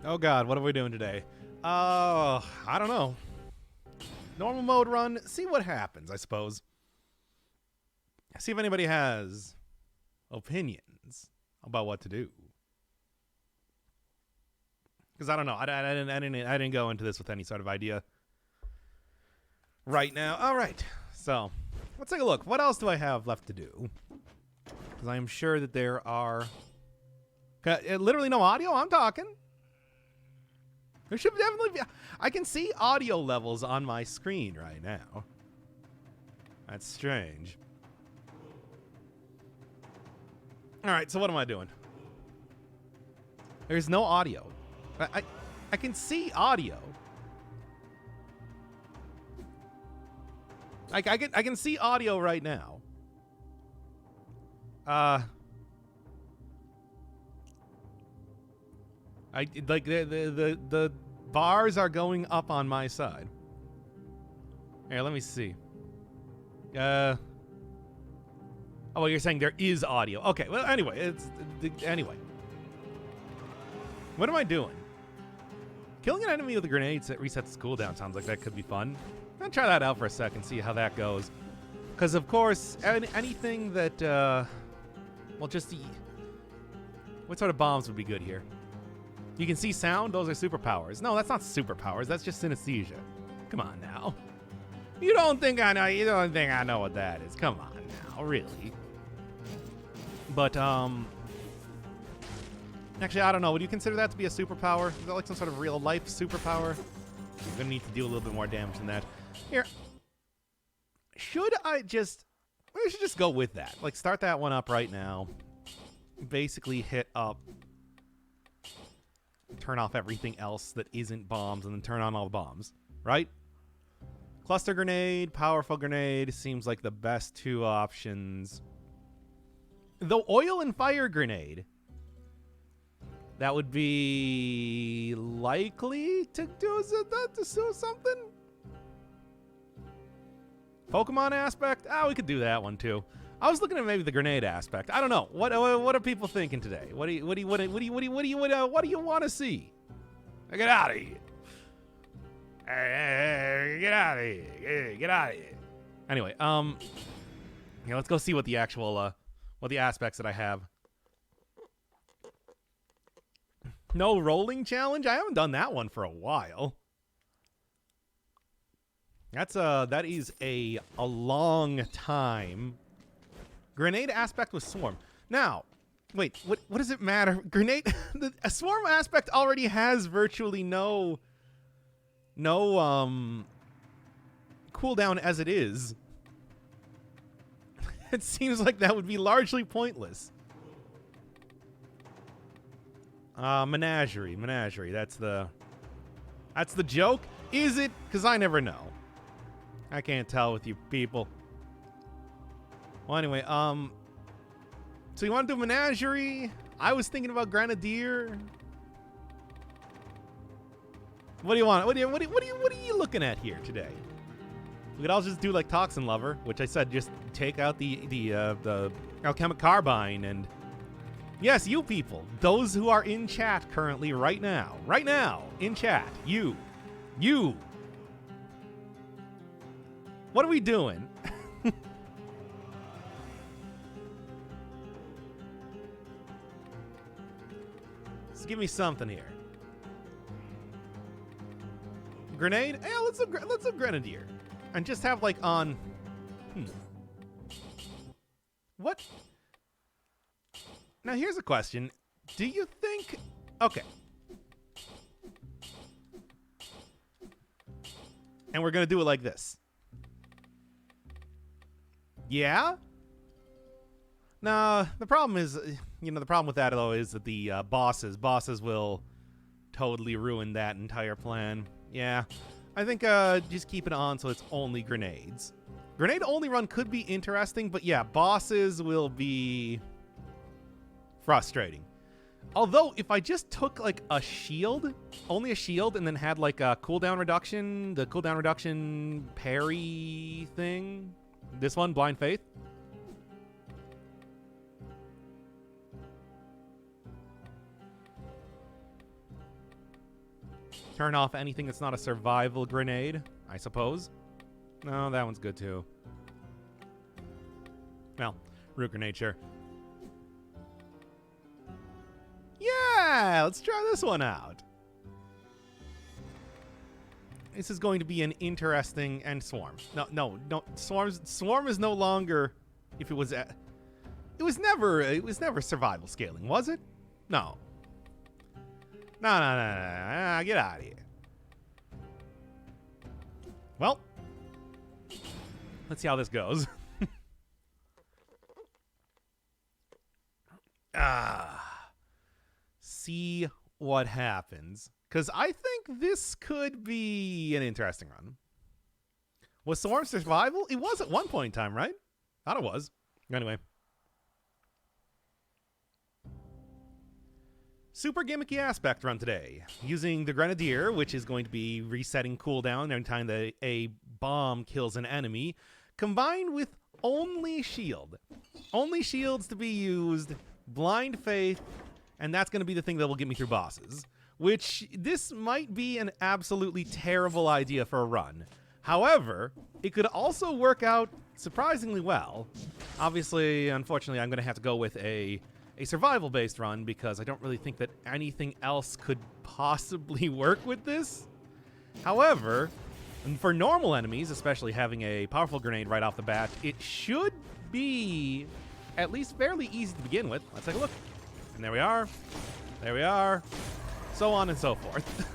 Oh god, what are we doing today? I don't know. Normal mode run, see what happens, I suppose. See if anybody has opinions about what to do. Because I don't know. I didn't go into this with any sort of idea right now. All right. So let's take a look. What else do I have left to do? Because I am sure that there are literally no audio. I'm talking. There should definitely be. I can see audio levels on my screen right now. That's strange. All right. So what am I doing? There's no audio. I can see audio. I can see audio right now. I like the bars are going up on my side. Here, let me see. Oh, well, you're saying there is audio. Okay. Well, anyway, anyway. What am I doing? Killing an enemy with a grenade that resets the cooldown sounds like that could be fun. I'll try that out for a second, see how that goes. Because, of course, anything that, well, just the... What sort of bombs would be good here? You can see sound? Those are superpowers. No, that's not superpowers. That's just synesthesia. Come on now. You don't think I know what that is. Come on now, really. But, actually, I don't know. Would you consider that to be a superpower? Is that like some sort of real-life superpower? You're going to need to do a little bit more damage than that. Here. We should just go with that. Like, start that one up right now. Basically hit up. Turn off everything else that isn't bombs, and then turn on all the bombs. Right? Cluster grenade, powerful grenade seems like the best two options. The oil and fire grenade. That would be likely to do something. Pokemon aspect? We could do that one too. I was looking at maybe the grenade aspect. I don't know. What are people thinking today? What do you want to see? Get out of here! Get out of here! Get out of here! Anyway, yeah, let's go see what the actual what the aspects that I have. No rolling challenge? I haven't done that one for a while. That is a long time. Grenade aspect with swarm. Now, wait, what does it matter? Grenade a swarm aspect already has virtually no cooldown as it is. It seems like that would be largely pointless. Menagerie. That's the joke. Is it? Because I never know. I can't tell with you people. Well, anyway, so you want to do Menagerie? I was thinking about Grenadier. What do you want? What are you looking at here today? We could all just do like Toxin Lover, which I said just take out the Alchemic Carbine and. Yes, you people, those who are in chat currently right now, in chat, you. What are we doing? Just give me something here. Grenade? Yeah, let's do Grenadier. And just have like on... What? Now, here's a question. Do you think... Okay. And we're going to do it like this. Yeah? Now, the problem is... the problem with that, though, is that the bosses will totally ruin that entire plan. Yeah. I think just keep it on so it's only grenades. Grenade-only run could be interesting, but yeah, bosses will be... frustrating. Although, if I just took, like, a shield, only a shield, and then had, like, a cooldown reduction, the cooldown reduction parry thing, this one, Blind Faith. Turn off anything that's not a survival grenade, I suppose. No, that one's good too. Well, root grenade, sure. Yeah, let's try this one out. This is going to be an interesting and swarm. No. Swarm is no longer. If it was, it was never survival scaling, was it? No. No. Get out of here. Well, let's see how this goes. See what happens. Because I think this could be an interesting run. Was Swarm survival? It was at one point in time, right? Thought it was. Anyway. Super gimmicky aspect run today. Using the Grenadier, which is going to be resetting cooldown every time that a bomb kills an enemy, combined with only shield. Only shields to be used, blind faith, and that's going to be the thing that will get me through bosses. Which, this might be an absolutely terrible idea for a run. However, it could also work out surprisingly well. Obviously, unfortunately, I'm going to have to go with a survival-based run because I don't really think that anything else could possibly work with this. However, for normal enemies, especially having a powerful grenade right off the bat, it should be at least fairly easy to begin with. Let's take a look. And there we are. There we are. So on and so forth.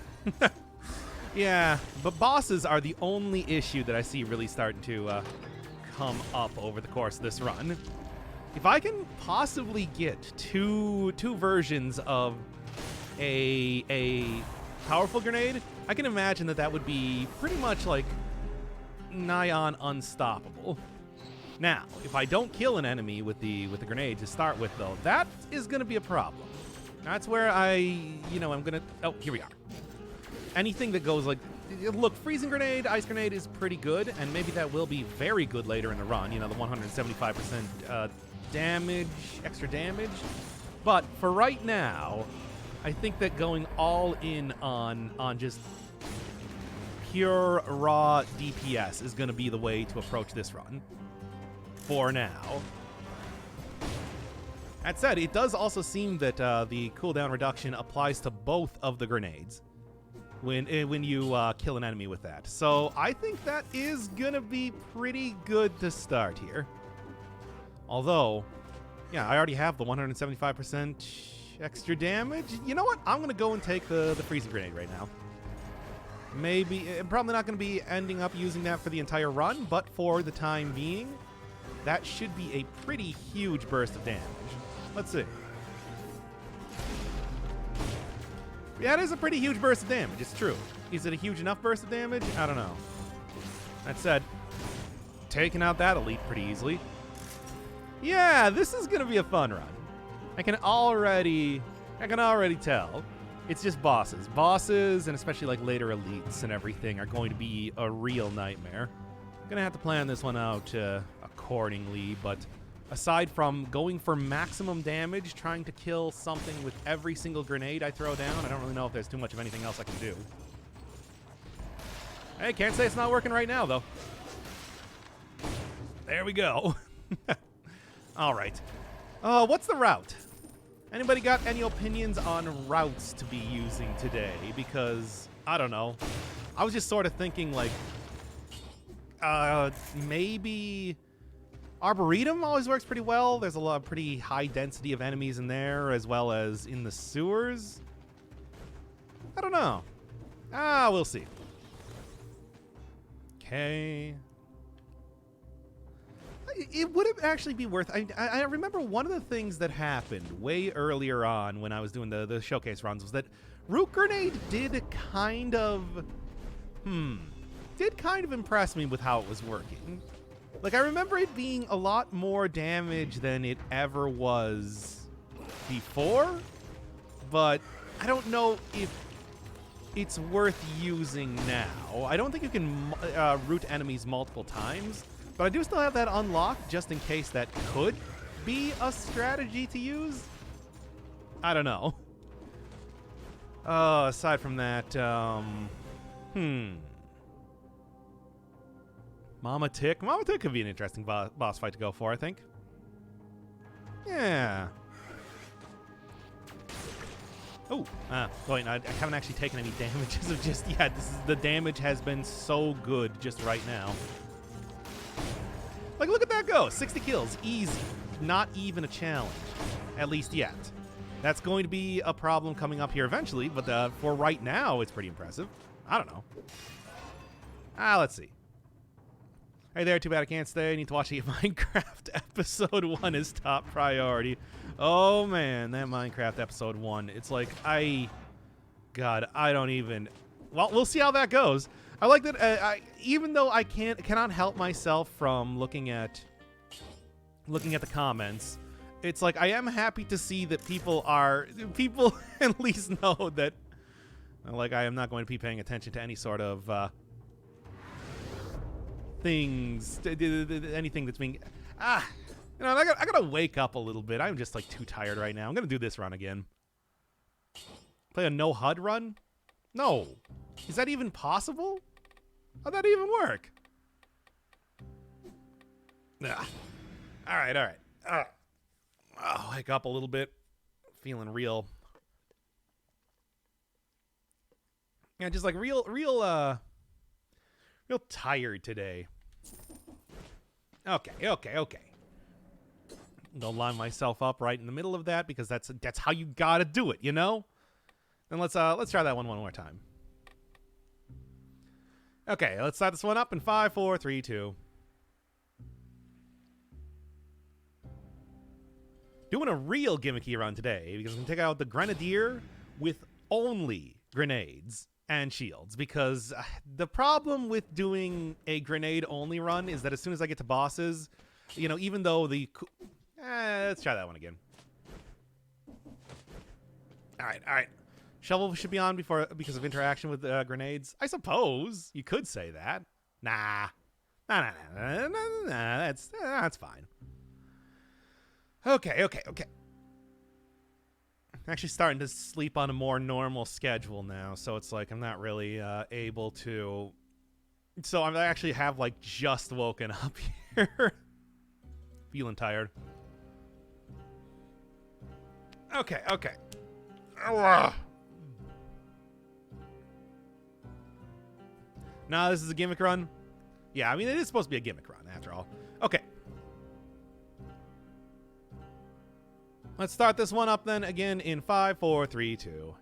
Yeah, but bosses are the only issue that I see really starting to come up over the course of this run. If I can possibly get two versions of a powerful grenade, I can imagine that would be pretty much like nigh on unstoppable. Now, if I don't kill an enemy with the grenade to start with, though, that is going to be a problem. That's where I'm going to... Oh, here we are. Anything that goes like... Look, freezing grenade, ice grenade is pretty good, and maybe that will be very good later in the run. You know, the 175% damage, extra damage. But for right now, I think that going all in on just pure raw DPS is going to be the way to approach this run. For now. That said, it does also seem that the cooldown reduction applies to both of the grenades when you kill an enemy with that. So I think that is going to be pretty good to start here. Although, yeah, I already have the 175% extra damage. You know what? I'm going to go and take the freezing grenade right now. Maybe, I'm probably not going to be ending up using that for the entire run, but for the time being, that should be a pretty huge burst of damage. Let's see. Yeah, it is a pretty huge burst of damage. It's true. Is it a huge enough burst of damage? I don't know. That said, taking out that elite pretty easily. Yeah, this is going to be a fun run. I can already tell. It's just bosses. Bosses, and especially like later elites and everything, are going to be a real nightmare. I'm going to have to plan this one out accordingly, but aside from going for maximum damage, trying to kill something with every single grenade I throw down, I don't really know if there's too much of anything else I can do. Hey, can't say it's not working right now, though. There we go. All right. What's the route? Anybody got any opinions on routes to be using today? Because, I don't know. I was just sort of thinking, like, maybe Arboretum always works pretty well. There's a lot of pretty high density of enemies in there, as well as in the sewers. I don't know. We'll see. Okay. It would actually be worth... I remember one of the things that happened way earlier on when I was doing the showcase runs was that Root Grenade did kind of impress me with how it was working. Like, I remember it being a lot more damage than it ever was before, but I don't know if it's worth using now. I don't think you can root enemies multiple times, but I do still have that unlocked just in case that could be a strategy to use. I don't know. Aside from that, Mama Tick. Mama Tick could be an interesting boss fight to go for, I think. Yeah. Oh, wait, I haven't actually taken any damage as of just yet. The damage has been so good just right now. Like, look at that go. 60 kills. Easy. Not even a challenge. At least yet. That's going to be a problem coming up here eventually, but for right now, it's pretty impressive. I don't know. Let's see. Hey there, too bad I can't stay. I need to watch the Minecraft episode 1 is top priority. Oh, man, that Minecraft episode 1. It's like, God, I don't even... Well, we'll see how that goes. I like that, even though I cannot help myself from looking at the comments, it's like I am happy to see that people at least know that, like, I am not going to be paying attention to any sort of things, anything that's being, I gotta wake up a little bit. I'm just like too tired right now. I'm gonna do this run again. Play a no HUD run? No. Is that even possible? How'd that even work? All right. I'll wake up a little bit. Feeling real. Yeah, just like real tired today. Okay. Don't line myself up right in the middle of that because that's how you gotta do it, you know? And let's try that one more time. Okay, let's start this one up in 5, 4, 3, 2. Doing a real gimmicky run today because I'm going to take out the Grenadier with only grenades and shields, because the problem with doing a grenade-only run is that as soon as I get to bosses, even though let's try that one again. All right. Shovel should be on because of interaction with grenades. I suppose you could say that. Nah. That's fine. Okay. I'm actually starting to sleep on a more normal schedule now, so it's like I'm not really able to. So I actually have like just woken up here, feeling tired. Okay. Now this is a gimmick run. Yeah, I mean it is supposed to be a gimmick run after all. Okay. Let's start this one up then again in 5, 4, 3, 2.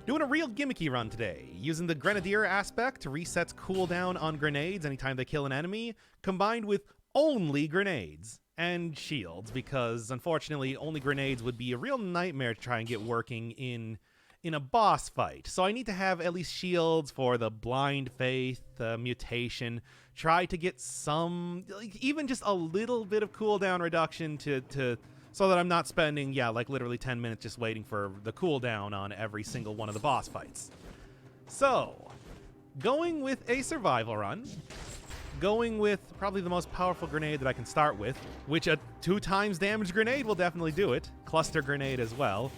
Doing a real gimmicky run today, using the Grenadier aspect to resets cooldown on grenades anytime they kill an enemy, combined with only grenades and shields, because unfortunately only grenades would be a real nightmare to try and get working in a boss fight. So I need to have at least shields for the blind faith, mutation, try to get some, like, even just a little bit of cooldown reduction to so that I'm not spending, literally 10 minutes just waiting for the cooldown on every single one of the boss fights. So, going with a survival run, going with probably the most powerful grenade that I can start with, which a 2 times damage grenade will definitely do it, cluster grenade as well.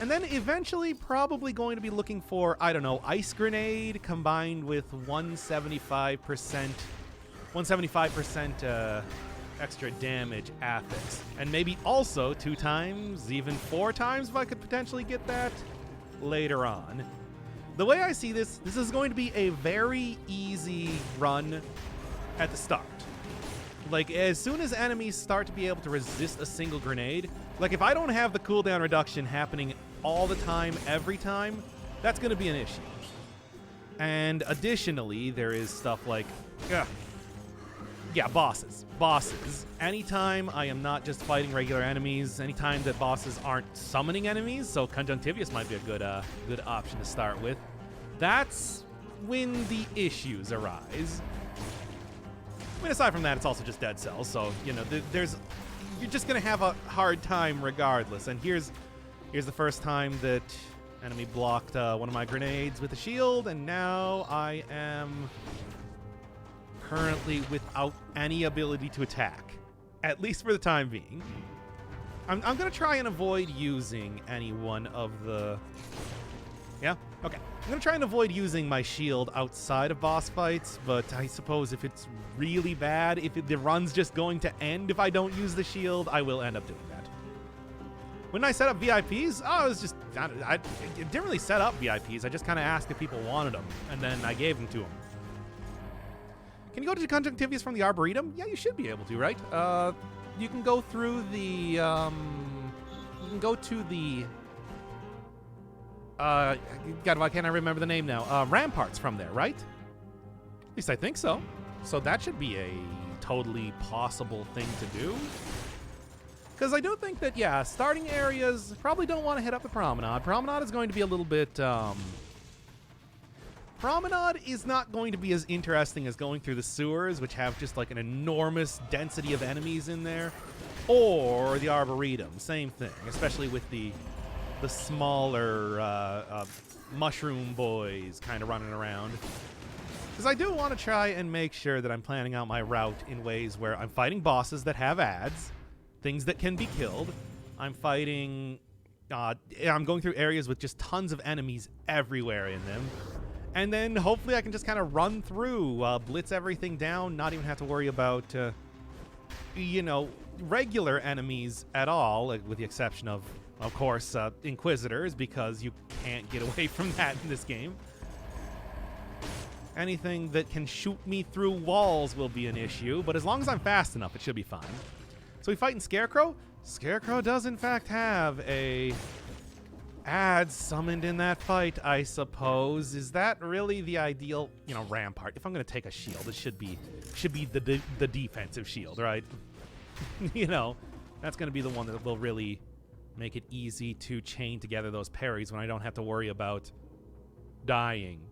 And then eventually probably going to be looking for, ice grenade combined with 175% extra damage affix. And maybe also 2 times, even 4 times if I could potentially get that later on. The way I see this is going to be a very easy run at the start. Like, as soon as enemies start to be able to resist a single grenade, like if I don't have the cooldown reduction happening all the time, every time, that's going to be an issue. And additionally, there is stuff like, bosses. Anytime I am not just fighting regular enemies, anytime that bosses aren't summoning enemies, so Conjunctivius might be a good option to start with, that's when the issues arise. I mean, aside from that, it's also just dead cells, so, you're just going to have a hard time regardless. And here's the first time that enemy blocked one of my grenades with a shield, and now I am currently without any ability to attack, at least for the time being. I'm gonna try and avoid using any one of the... Yeah? Okay. I'm gonna try and avoid using my shield outside of boss fights, but I suppose if it's really bad, if the run's just going to end if I don't use the shield, I will end up doing that. When I set up VIPs, I was just... I didn't really set up VIPs. I just kind of asked if people wanted them, and then I gave them to them. Can you go to Conjunctivius from the Arboretum? Yeah, you should be able to, right? You can go through the... you can go to the... God, why can't I remember the name now? Ramparts from there, right? At least I think so. So that should be a totally possible thing to do. Because I do think that, yeah, starting areas probably don't want to hit up the Promenade. Promenade is going to be a little bit, Promenade is not going to be as interesting as going through the sewers, which have just like an enormous density of enemies in there, or the Arboretum. Same thing, especially with the smaller mushroom boys kind of running around. Because I do want to try and make sure that I'm planning out my route in ways where I'm fighting bosses that have ads, things that can be killed. I'm fighting... I'm going through areas with just tons of enemies everywhere in them. And then hopefully I can just kind of run through, blitz everything down, not even have to worry about, you know, regular enemies at all, with the exception of course, Inquisitors, because you can't get away from that in this game. Anything that can shoot me through walls will be an issue, but as long as I'm fast enough, it should be fine. So we fight in Scarecrow. Scarecrow does, in fact, have a ad summoned in that fight, I suppose. Is that really the ideal, you know, Rampart? If I'm going to take a shield, it should be the defensive shield, right? You know, that's going to be the one that will really make it easy to chain together those parries when I don't have to worry about dying.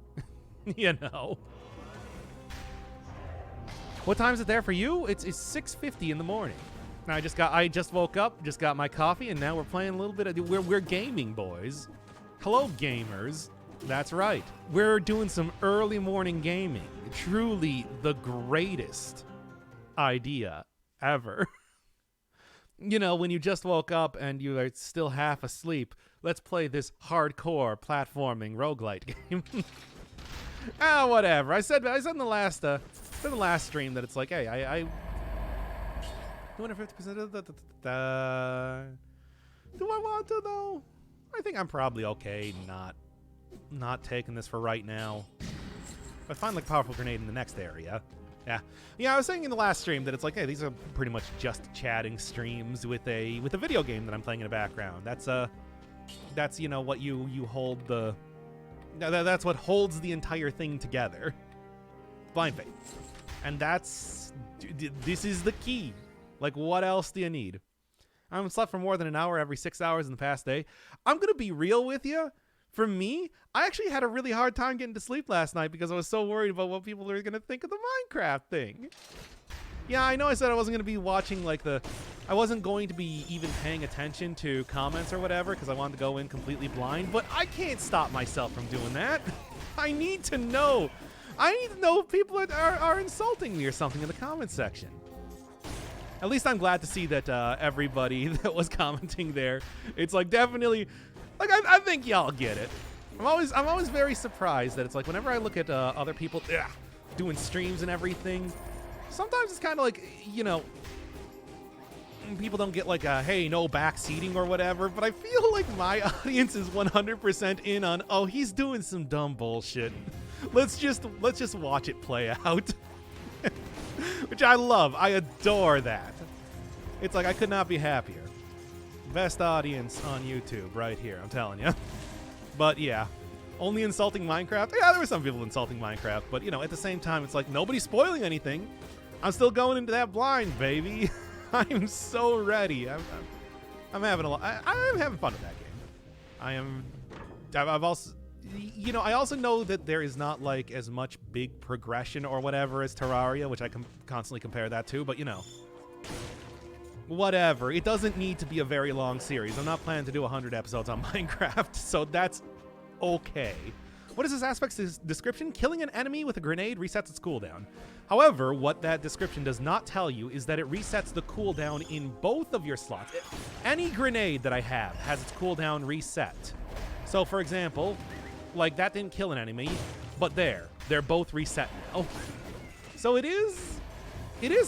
You know. What time is it there for you? It's 6:50 in the morning. I just woke up, just got my coffee, and now we're playing a little bit of... We're gaming, boys. Hello, gamers. That's right. We're doing some early morning gaming. Truly the greatest idea ever. You know, when you just woke up and you are still half asleep, let's play this hardcore platforming roguelite game. Whatever. I said in the last stream that it's like, hey, I 250% of the... Do I want to, though? I think I'm probably okay not taking this for right now. If I find, like, a powerful grenade in the next area. Yeah, I was saying in the last stream that it's like, hey, these are pretty much just chatting streams with a video game that I'm playing in the background. That's you know, what you hold the... That's what holds the entire thing together. Blind Faith. And this is the key. Like, what else do you need? I haven't slept for more than an hour every 6 hours in the past day. I'm going to be real with you. For me, I actually had a really hard time getting to sleep last night because I was so worried about what people were going to think of the Minecraft thing. Yeah, I know I said I wasn't going to be watching, like, I wasn't going to be even paying attention to comments or whatever because I wanted to go in completely blind, but I can't stop myself from doing that. I need to know. I need to know if people are insulting me or something in the comments section. At least I'm glad to see that everybody that was commenting there, it's like definitely, like I think y'all get it. I'm always very surprised that it's like whenever I look at other people doing streams and everything, sometimes it's kind of like, you know, people don't get like a, hey, no back seating or whatever, but I feel like my audience is 100% in on, oh, he's doing some dumb bullshit. Let's just watch it play out. Which I love. I adore that. It's like I could not be happier. Best audience on YouTube right here, I'm telling you. But yeah, only insulting Minecraft. Yeah, there were some people insulting Minecraft, but you know, at the same time, it's like nobody's spoiling anything. I'm still going into that blind, baby. I'm so ready. I'm having I'm having fun with that game. I've also, you know, I also know that there is not like as much big progression or whatever as Terraria, which I can constantly compare that to, but you know, whatever. It doesn't need to be a very long series. I'm not planning to do 100 episodes on Minecraft, so that's okay. What is this aspect's description? Killing an enemy with a grenade resets its cooldown. However, what that description does not tell you is that it resets the cooldown in both of your slots. Any grenade that I have has its cooldown reset. So, for example, like that didn't kill an enemy, but they're both reset now. So it is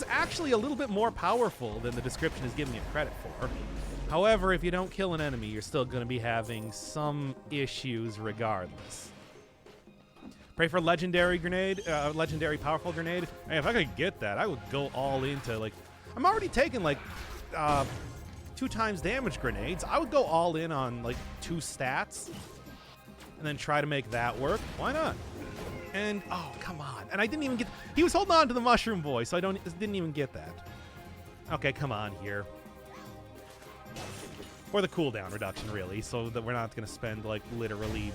actually a little bit more powerful than the description is giving it credit for. However, if you don't kill an enemy, you're still going to be having some issues regardless. Pray for legendary grenade, legendary powerful grenade. Hey, if I could get that, I would go all into, like, I'm already taking, like, 2 times damage grenades. I would go all in on, like, 2 stats and then try to make that work. Why not? And, oh, come on. And I didn't even get, he was holding on to the mushroom boy, so I didn't even get that. Okay, come on here. For the cooldown reduction, really, so that we're not going to spend, like, literally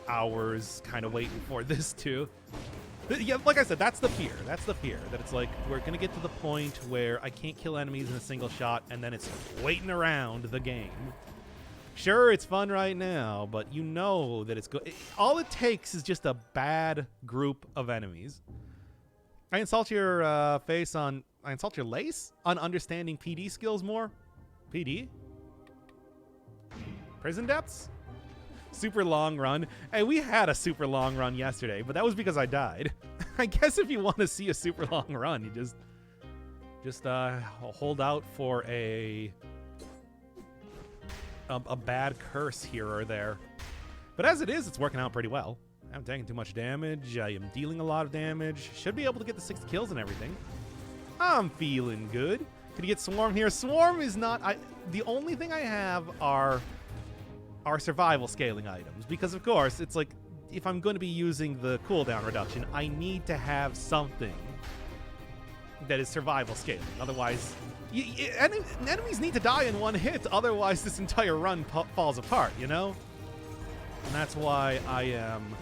hours kind of waiting for this too. Yeah, like I said, that's the fear. That's the fear. That it's like, we're going to get to the point where I can't kill enemies in a single shot, and then it's waiting around the game. Sure, it's fun right now, but you know that it's good. All it takes is just a bad group of enemies. I insult your face on... I insult your lace on understanding PD skills more? PD? Prison depths? Super long run. Hey, we had a super long run yesterday, but that was because I died. I guess if you want to see a super long run, you just hold out for a bad curse here or there. But as it is, it's working out pretty well. I haven't taken too much damage. I am dealing a lot of damage. Should be able to get the 6 kills and everything. I'm feeling good. Could you get Swarm here? Swarm is not... the only thing I have are survival scaling items, because of course it's like, if I'm going to be using the cooldown reduction, I need to have something that is survival scaling. Otherwise, enemies need to die in one hit, otherwise this entire run falls apart, you know? And that's why I am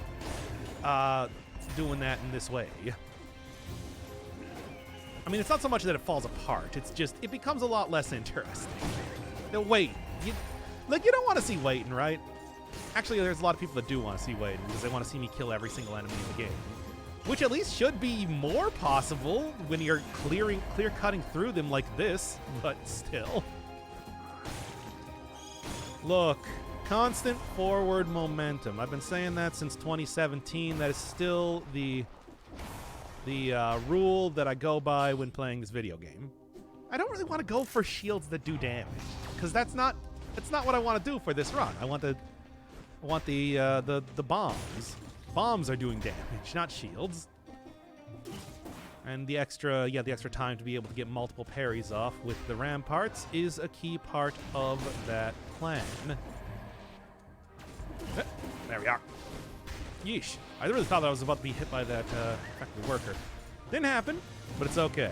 doing that in this way. I mean, it's not so much that it falls apart, it's just, it becomes a lot less interesting. The wait, like, you don't want to see waiting, right? Actually, there's a lot of people that do want to see waiting because they want to see me kill every single enemy in the game. Which at least should be more possible when you're clear-cutting through them like this, but still. Look, constant forward momentum. I've been saying that since 2017. That is still the rule that I go by when playing this video game. I don't really want to go for shields that do damage, because that's not what I want to do for this run. I want the bombs. Bombs are doing damage, not shields. And the extra time to be able to get multiple parries off with the ramparts is a key part of that plan. There we are. Yeesh. I really thought that I was about to be hit by that effective worker. Didn't happen, but it's okay.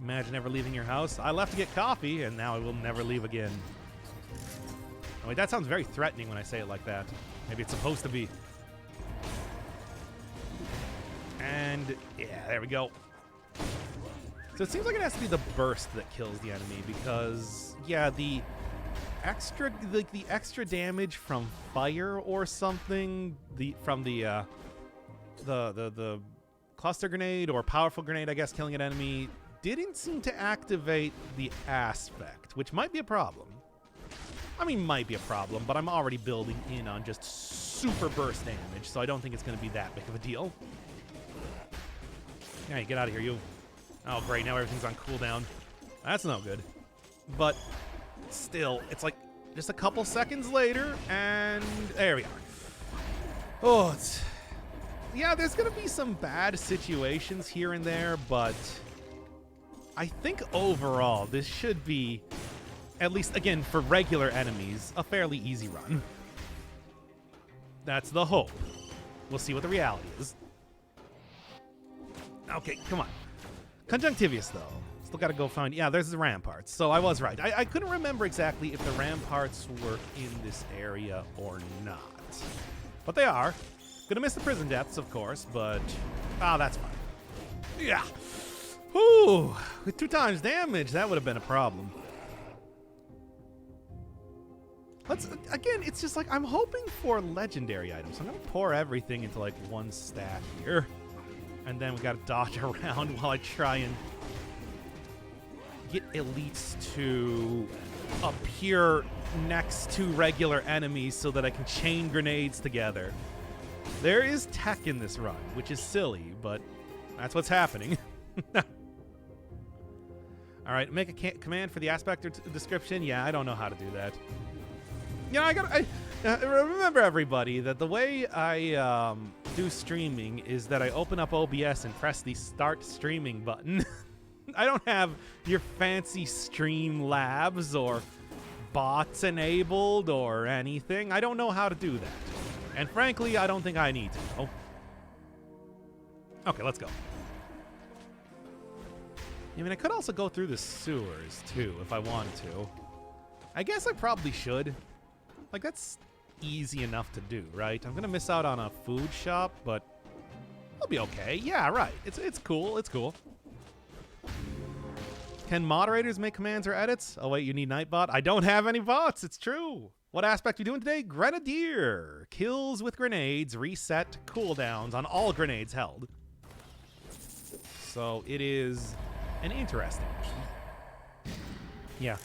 Imagine never leaving your house. I left to get coffee, and now I will never leave again. Oh, wait, that sounds very threatening when I say it like that. Maybe it's supposed to be. And, yeah, there we go. So it seems like it has to be the burst that kills the enemy, because, yeah, the extra damage from fire or something, from the cluster grenade or powerful grenade, I guess, killing an enemy, didn't seem to activate the aspect, which might be a problem. I mean, might be a problem, but I'm already building in on just super burst damage, so I don't think it's going to be that big of a deal. Hey, get out of here, you. Oh, great, now everything's on cooldown. That's no good. But still, it's like just a couple seconds later, and there we are. Oh, yeah, there's going to be some bad situations here and there, but I think overall this should be, at least, again, for regular enemies, a fairly easy run. That's the hope. We'll see what the reality is. Okay, come on. Conjunctivius, though. Still gotta go find... Yeah, there's the ramparts. So I was right. I couldn't remember exactly if the ramparts were in this area or not. But they are. Gonna miss the prison depths, of course, but... Ah, that's fine. Yeah. Whew. With 2 times damage, that would have been a problem. Again, it's just like, I'm hoping for legendary items. I'm gonna pour everything into, like, one stack here. And then we gotta dodge around while I try and get elites to appear next to regular enemies so that I can chain grenades together. There is tech in this run, which is silly, but that's what's happening. All right, make a command for the aspect description. Yeah, I don't know how to do that. Yeah, I remember, everybody, that the way I do streaming is that I open up OBS and press the start streaming button. I don't have your fancy Streamlabs or bots enabled or anything. I don't know how to do that. And frankly, I don't think I need to know. Okay, let's go. I mean, I could also go through the sewers, too, if I wanted to. I guess I probably should. Like, that's easy enough to do, right? I'm going to miss out on a food shop, but I'll be okay. Yeah, right. It's cool. It's cool. Can moderators make commands or edits? Oh, wait, you need Nightbot? I don't have any bots. It's true. What aspect are you doing today? Grenadier. Kills with grenades reset cooldowns on all grenades held. So it is an interesting one. Yeah.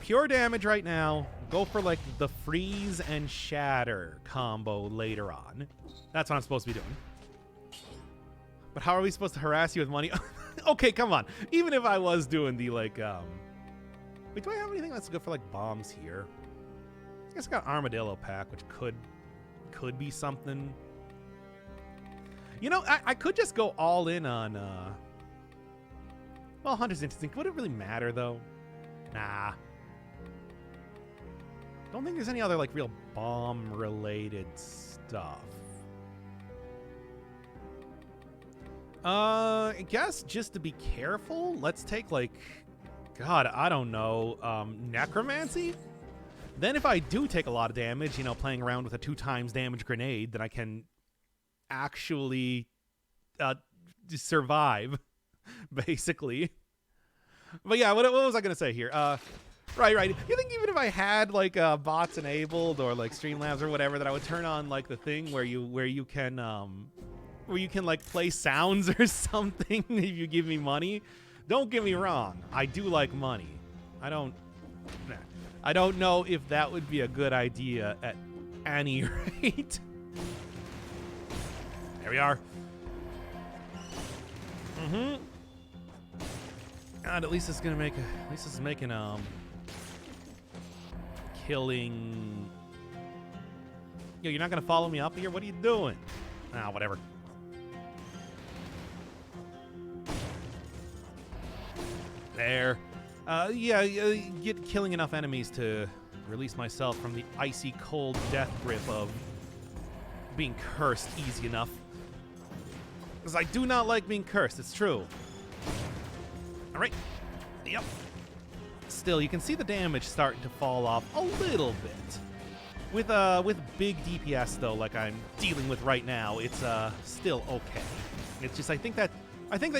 Pure damage right now. Go for like the freeze and shatter combo later on. That's what I'm supposed to be doing. But how are we supposed to harass you with money? Okay, come on. Even if I was doing the like, wait, do I have anything that's good for like bombs here? I guess I got Armadillo Pack, which could be something. You know, I could just go all in on, well, Hunter's Instinct. Would it really matter though? Nah. Don't think there's any other like real bomb related stuff. I guess just to be careful, let's take like, God, I don't know, Necromancy? Then if I do take a lot of damage, you know, playing around with a 2x damage grenade, then I can actually survive, basically. But yeah, what was I going to say here? Right. You think even if I had like bots enabled or like Streamlabs or whatever, that I would turn on like the thing where you can like play sounds or something if you give me money? Don't get me wrong, I do like money. I don't know if that would be a good idea at any rate. There we are. God, at least it's gonna make at least it's making killing. Yo, you're not gonna follow me up here? What are you doing? Ah, whatever. There. Yeah, get killing enough enemies to release myself from the icy cold death grip of being cursed easy enough. Because I do not like being cursed, it's true. Alright. Yep. Still, you can see the damage starting to fall off a little bit. With big DPS though, like I'm dealing with right now, it's still okay. It's just I think that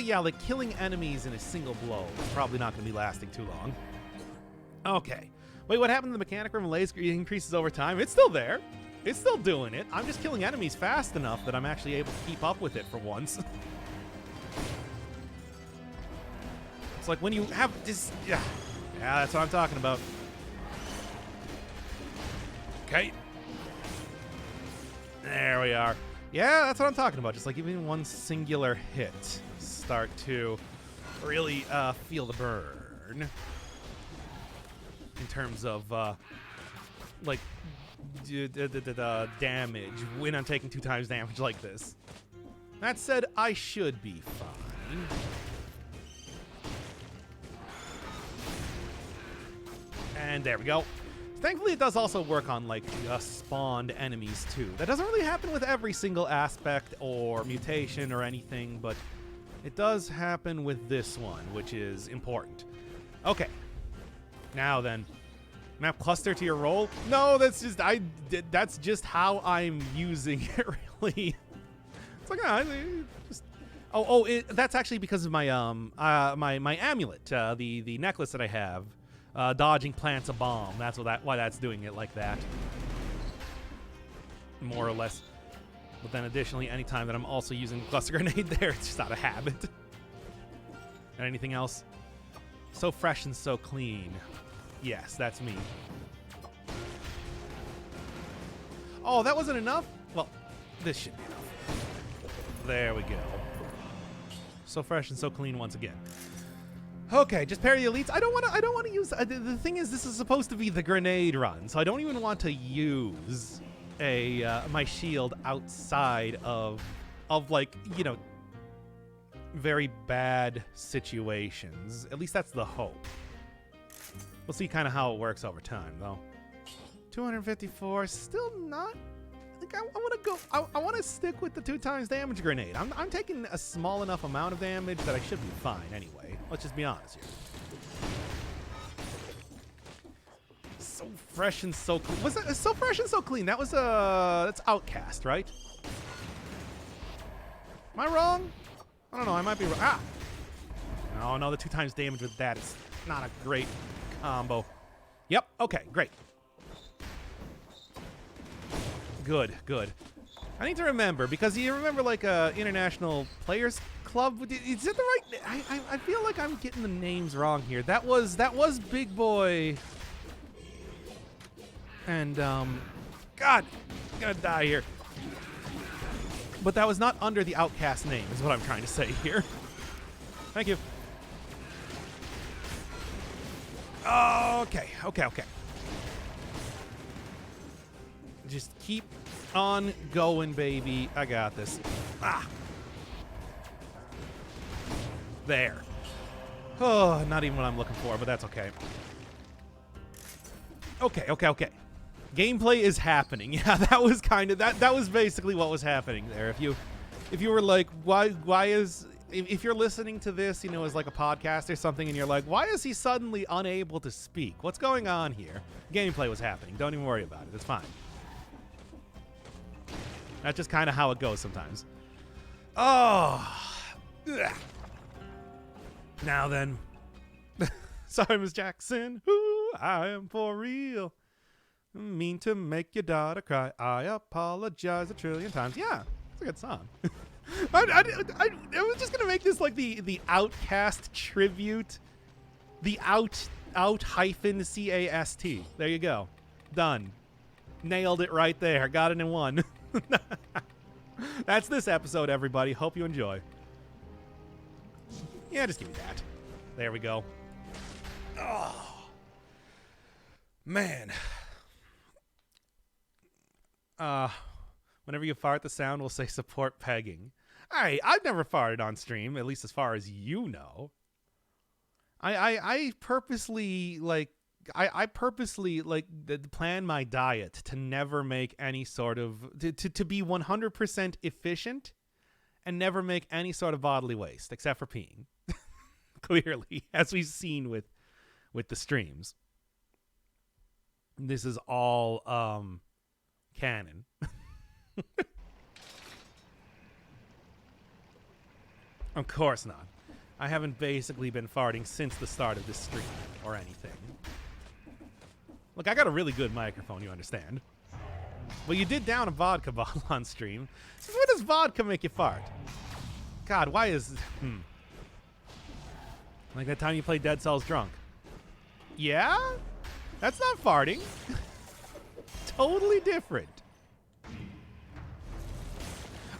yeah, like killing enemies in a single blow is probably not going to be lasting too long. Okay. Wait, what happened to the mechanic room? Laser increases over time. It's still there. It's still doing it. I'm just killing enemies fast enough that I'm actually able to keep up with it for once. It's like when you have this. Yeah, that's what I'm talking about. Okay. There we are. Yeah, that's what I'm talking about. Just like even one singular hit start to really feel the burn in terms of like damage when I'm taking 2x damage like this. That said, I should be fine. And there we go. Thankfully, it does also work on, like, spawned enemies, too. That doesn't really happen with every single aspect or mutation or anything, but it does happen with this one, which is important. Okay. Now then. Map cluster to your role? No, that's just how I'm using it, really. It's like, that's actually because of my, my amulet, the necklace that I have. Dodging plants a bomb. That's why that's doing it like that. More or less. But then additionally, anytime that I'm also using cluster grenade there, it's just out of habit. And anything else? So fresh and so clean. Yes, that's me. Oh, that wasn't enough? Well, this should be enough. There we go. So fresh and so clean once again. Okay, just parry the elites. I don't want to use the thing is this is supposed to be the grenade run, so I don't even want to use my shield outside of like, you know, very bad situations. At least that's the hope. We'll see kind of how it works over time, though. 254, still not. Like I want to go. I want to stick with the 2x damage grenade. I'm taking a small enough amount of damage that I should be fine anyway. Let's just be honest here. So fresh and so clean. Was that so fresh and so clean? That was that's Outcast, right? Am I wrong? I don't know. I might be wrong. Ah! No, the 2x damage with that is not a great combo. Yep. Okay. Great. Good. I need to remember, because you remember like International Players Club. Is it the right? I feel like I'm getting the names wrong here. That was Big Boy. And God, I'm gonna die here. But that was not under the Outcast name, is what I'm trying to say here. Thank you. Okay. Just keep on going, baby. I got this. Ah. There. Oh, not even what I'm looking for, but that's okay. Okay. Gameplay is happening. Yeah, that was kind of that was basically what was happening there. If you were like, why is, if you're listening to this, you know, as like a podcast or something, and you're like, why is he suddenly unable to speak? What's going on here? Gameplay was happening. Don't even worry about it. It's fine. That's just kind of how it goes sometimes. Oh. Ugh. Now then. Sorry, Miss Jackson. Ooh, I am for real. Mean to make your daughter cry. I apologize 1,000,000,000 times. Yeah, it's a good song. I was just going to make this like the Outcast tribute. The out hyphen CAST. There you go. Done. Nailed it right there. Got it in one. That's this episode, everybody. Hope you enjoy. Yeah, just give me that. There we go. Oh. Man. Whenever you fart, the sound will say support pegging. Alright, I've never farted on stream, at least as far as you know. I purposely plan my diet to never make any sort of to be 100% efficient and never make any sort of bodily waste except for peeing. Clearly, as we've seen with the streams. This is all canon. Of course not. I haven't basically been farting since the start of this stream or anything. Look, I got a really good microphone, you understand. Well, you did down a vodka bottle on stream. What does vodka make you fart? God, why is... Like that time you played Dead Cells drunk. Yeah? That's not farting. Totally different.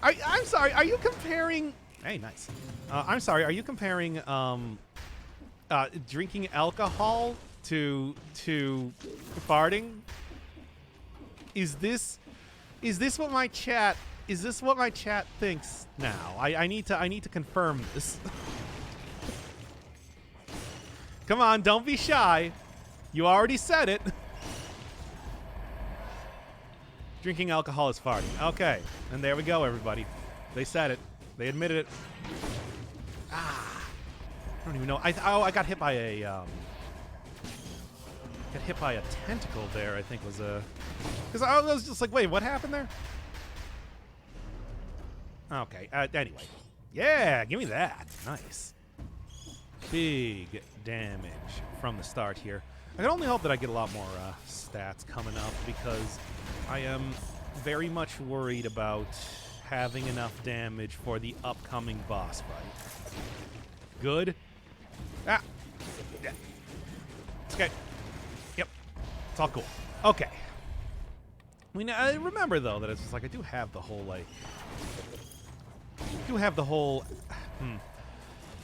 I'm sorry, are you comparing... Hey, nice. I'm sorry, are you comparing drinking alcohol to farting? Is this what my chat thinks now? I need to confirm this. Come on, don't be shy. You already said it. Drinking alcohol is farting. Okay, and there we go, everybody. They said it. They admitted it. I don't even know. I got hit by a tentacle there. I think was a, because I was just like, wait, what happened there? Okay. Anyway, yeah, give me that. Nice. Big damage from the start here. I can only hope that I get a lot more stats coming up, because I am very much worried about having enough damage for the upcoming boss fight. Good. Ah. Yeah. It's okay. Yep. It's all cool. Okay. I mean, I remember, though, that it's just like I do have the whole, like...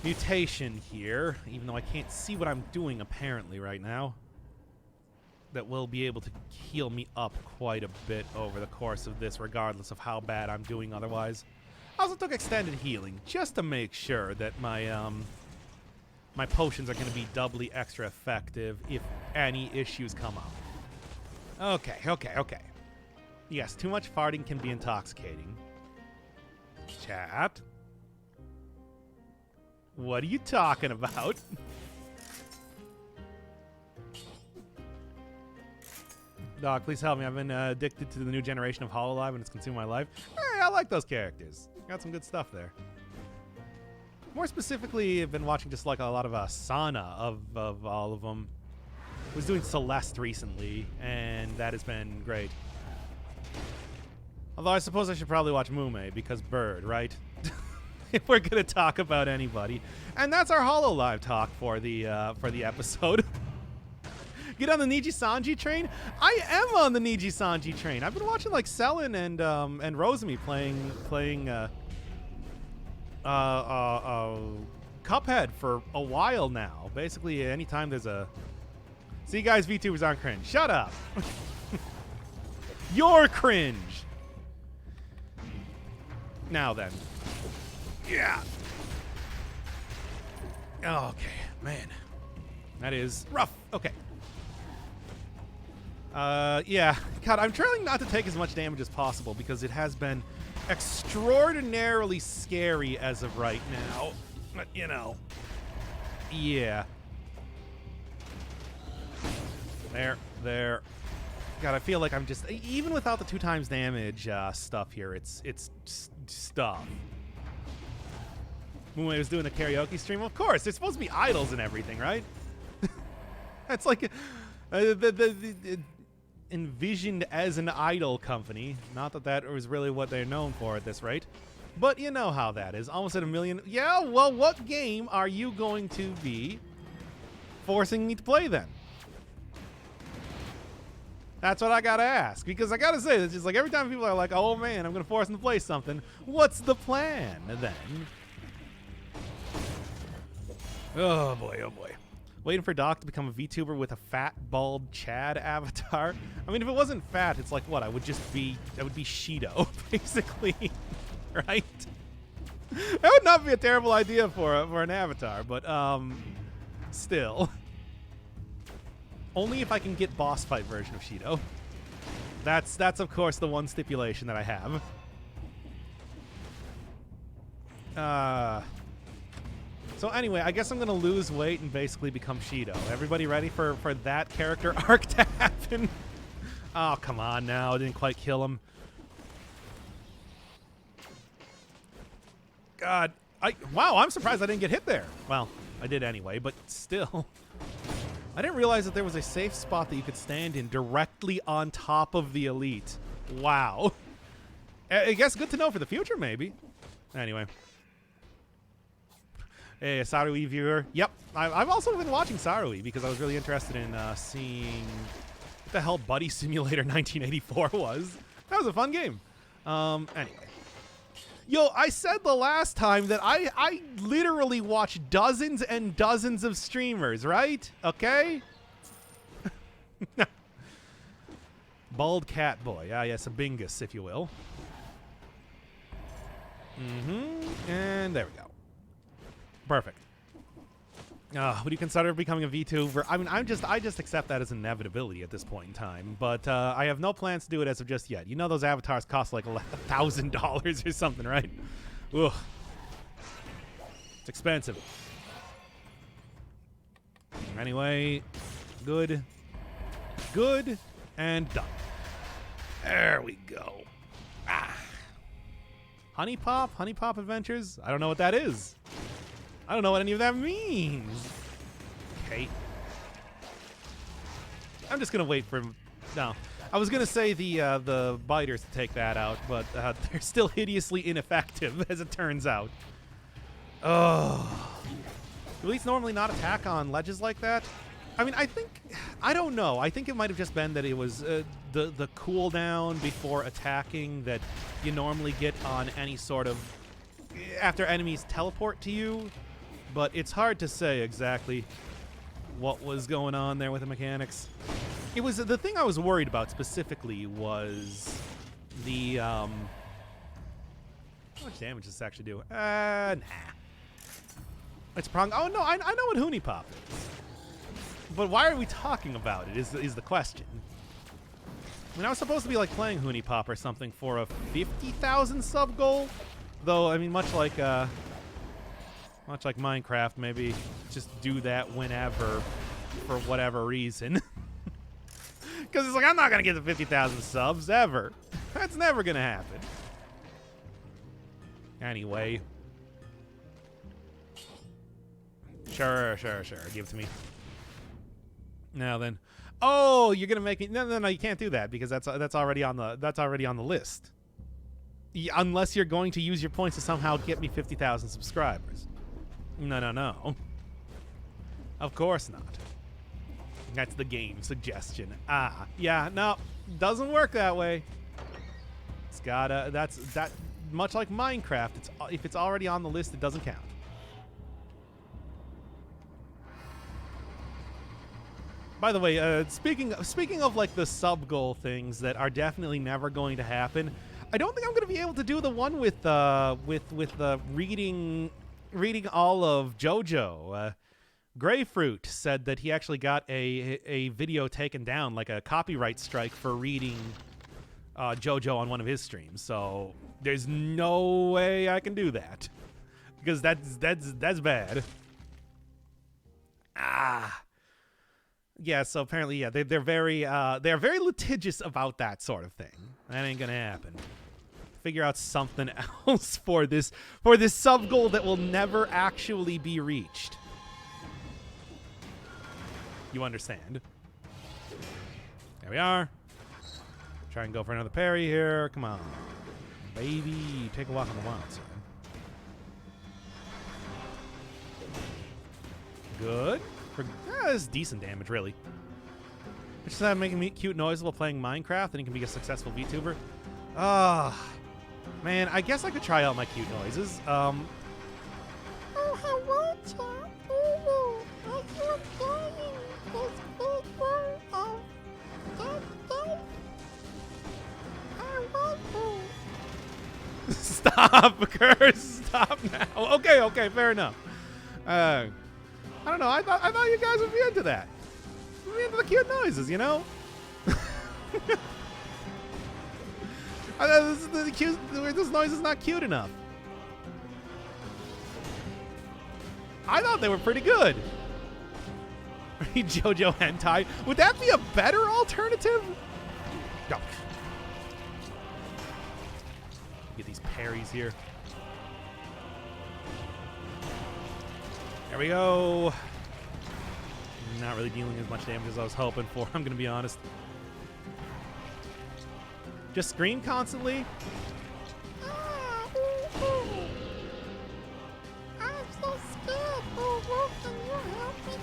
mutation here, even though I can't see what I'm doing, apparently, right now. That will be able to heal me up quite a bit over the course of this, regardless of how bad I'm doing otherwise. I also took extended healing, just to make sure that my, my potions are going to be doubly extra effective if any issues come up. Okay. Yes, too much farting can be intoxicating. Chat. What are you talking about? Dog, please help me. I've been addicted to the new generation of Hololive and it's consuming my life. Hey, I like those characters. Got some good stuff there. More specifically, I've been watching just like a lot of Sana of all of them. Was doing Celeste recently, and that has been great. Although I suppose I should probably watch Mume because Bird, right? If we're gonna talk about anybody, and that's our Hololive talk for the episode. Get on the Niji Sanji train. I am on the Niji Sanji train. I've been watching like Selen and Rosemi playing Cuphead for a while now. Basically, anytime there's a... See, guys, VTubers aren't cringe. Shut up. You're cringe. Now then. Yeah. Okay, man. That is rough. Okay. Yeah. God, I'm trying not to take as much damage as possible because it has been extraordinarily scary as of right now. But, you know. Yeah. There. God, I feel like I'm just... Even without the 2 times damage stuff here, it's stuff. When I was doing the karaoke stream, of course, there's supposed to be idols and everything, right? That's like the envisioned as an idol company. Not that that was really what they're known for at this rate. But you know how that is. Almost at 1 million. Yeah, well, what game are you going to be forcing me to play then? That's what I gotta ask. Because I gotta say, it's just like every time people are like, oh man, I'm gonna force them to play something. What's the plan then? Oh boy, oh boy. Waiting for Doc to become a VTuber with a fat, bald Chad avatar. I mean, if it wasn't fat, it's like what? I would be Shido, basically, right? That would not be a terrible idea for an avatar, but still. Only if I can get boss fight version of Shido. That's of course the one stipulation that I have. So anyway, I guess I'm gonna lose weight and basically become Shido. Everybody ready for that character arc to happen? Oh, come on now. I didn't quite kill him. God. Wow, I'm surprised I didn't get hit there. Well, I did anyway, but still. I didn't realize that there was a safe spot that you could stand in directly on top of the elite. Wow. I guess good to know for the future, maybe. Anyway. Hey, a Sarui viewer. Yep. I've also been watching Sarui because I was really interested in seeing what the hell Buddy Simulator 1984 was. That was a fun game. Anyway. Yo, I said the last time that I literally watch dozens and dozens of streamers, right? Okay? Bald cat boy. Ah, yes, a bingus, if you will. And there we go. Perfect. Would you consider becoming a VTuber? I mean, I just accept that as an inevitability at this point in time. But I have no plans to do it as of just yet. You know those avatars cost like $1,000 or something, right? Ugh. It's expensive. Anyway, good, and done. There we go. Honey Pop Adventures? I don't know what that is. I don't know what any of that means. Okay. I'm just going to wait for him. No. I was gonna say the biters to take that out, but they're still hideously ineffective, as it turns out. Oh. Do elites normally not attack on ledges like that? I mean, I don't know. I think it might have just been that it was the cooldown before attacking that you normally get on any sort of after enemies teleport to you, but it's hard to say exactly what was going on there with the mechanics. It was the thing I was worried about specifically was the how much damage does this actually do? Nah. It's prong. Oh no, I know what Huni Pop is, but why are we talking about it? Is the question. I mean, I was supposed to be like playing Huni Pop or something for a 50,000 sub goal, though. I mean, much like Minecraft, maybe just do that whenever, for whatever reason. Because it's like, I'm not going to get the 50,000 subs ever. That's never going to happen. Anyway. Sure. Give it to me. Now then. Oh, you're going to make me... No, you can't do that because that's already on the list. Unless you're going to use your points to somehow get me 50,000 subscribers. No. Of course not. That's the game suggestion. Yeah, no, doesn't work that way. It's gotta. That. Much like Minecraft, if it's already on the list, it doesn't count. By the way, speaking of like the sub goal things that are definitely never going to happen, I don't think I'm going to be able to do the one with reading all of JoJo. Greyfruit said that he actually got a video taken down, like a copyright strike for reading JoJo on one of his streams. So there's no way I can do that because that's bad. Yeah. So apparently, yeah, they're very litigious about that sort of thing. That ain't gonna happen. Figure out something else for this sub goal that will never actually be reached. You understand? There we are. Try and go for another parry here. Come on, baby, take a walk on the wild side. Good. That's decent damage, really. It's just making me cute noises while playing Minecraft, and he can be a successful VTuber. Man, I guess I could try out my cute noises. Oh, hello, chat. Ooh, I hear playing this big one of Dead. I love you. Stop, Curse. Stop now. Okay, fair enough. I don't know. I thought you guys would be into that. Be into the cute noises, you know? I thought this noise is not cute enough. I thought they were pretty good. JoJo hentai. Would that be a better alternative? No. Get these parries here. There we go. Not really dealing as much damage as I was hoping for, I'm going to be honest. Just scream constantly? I'm so scared. Can you help me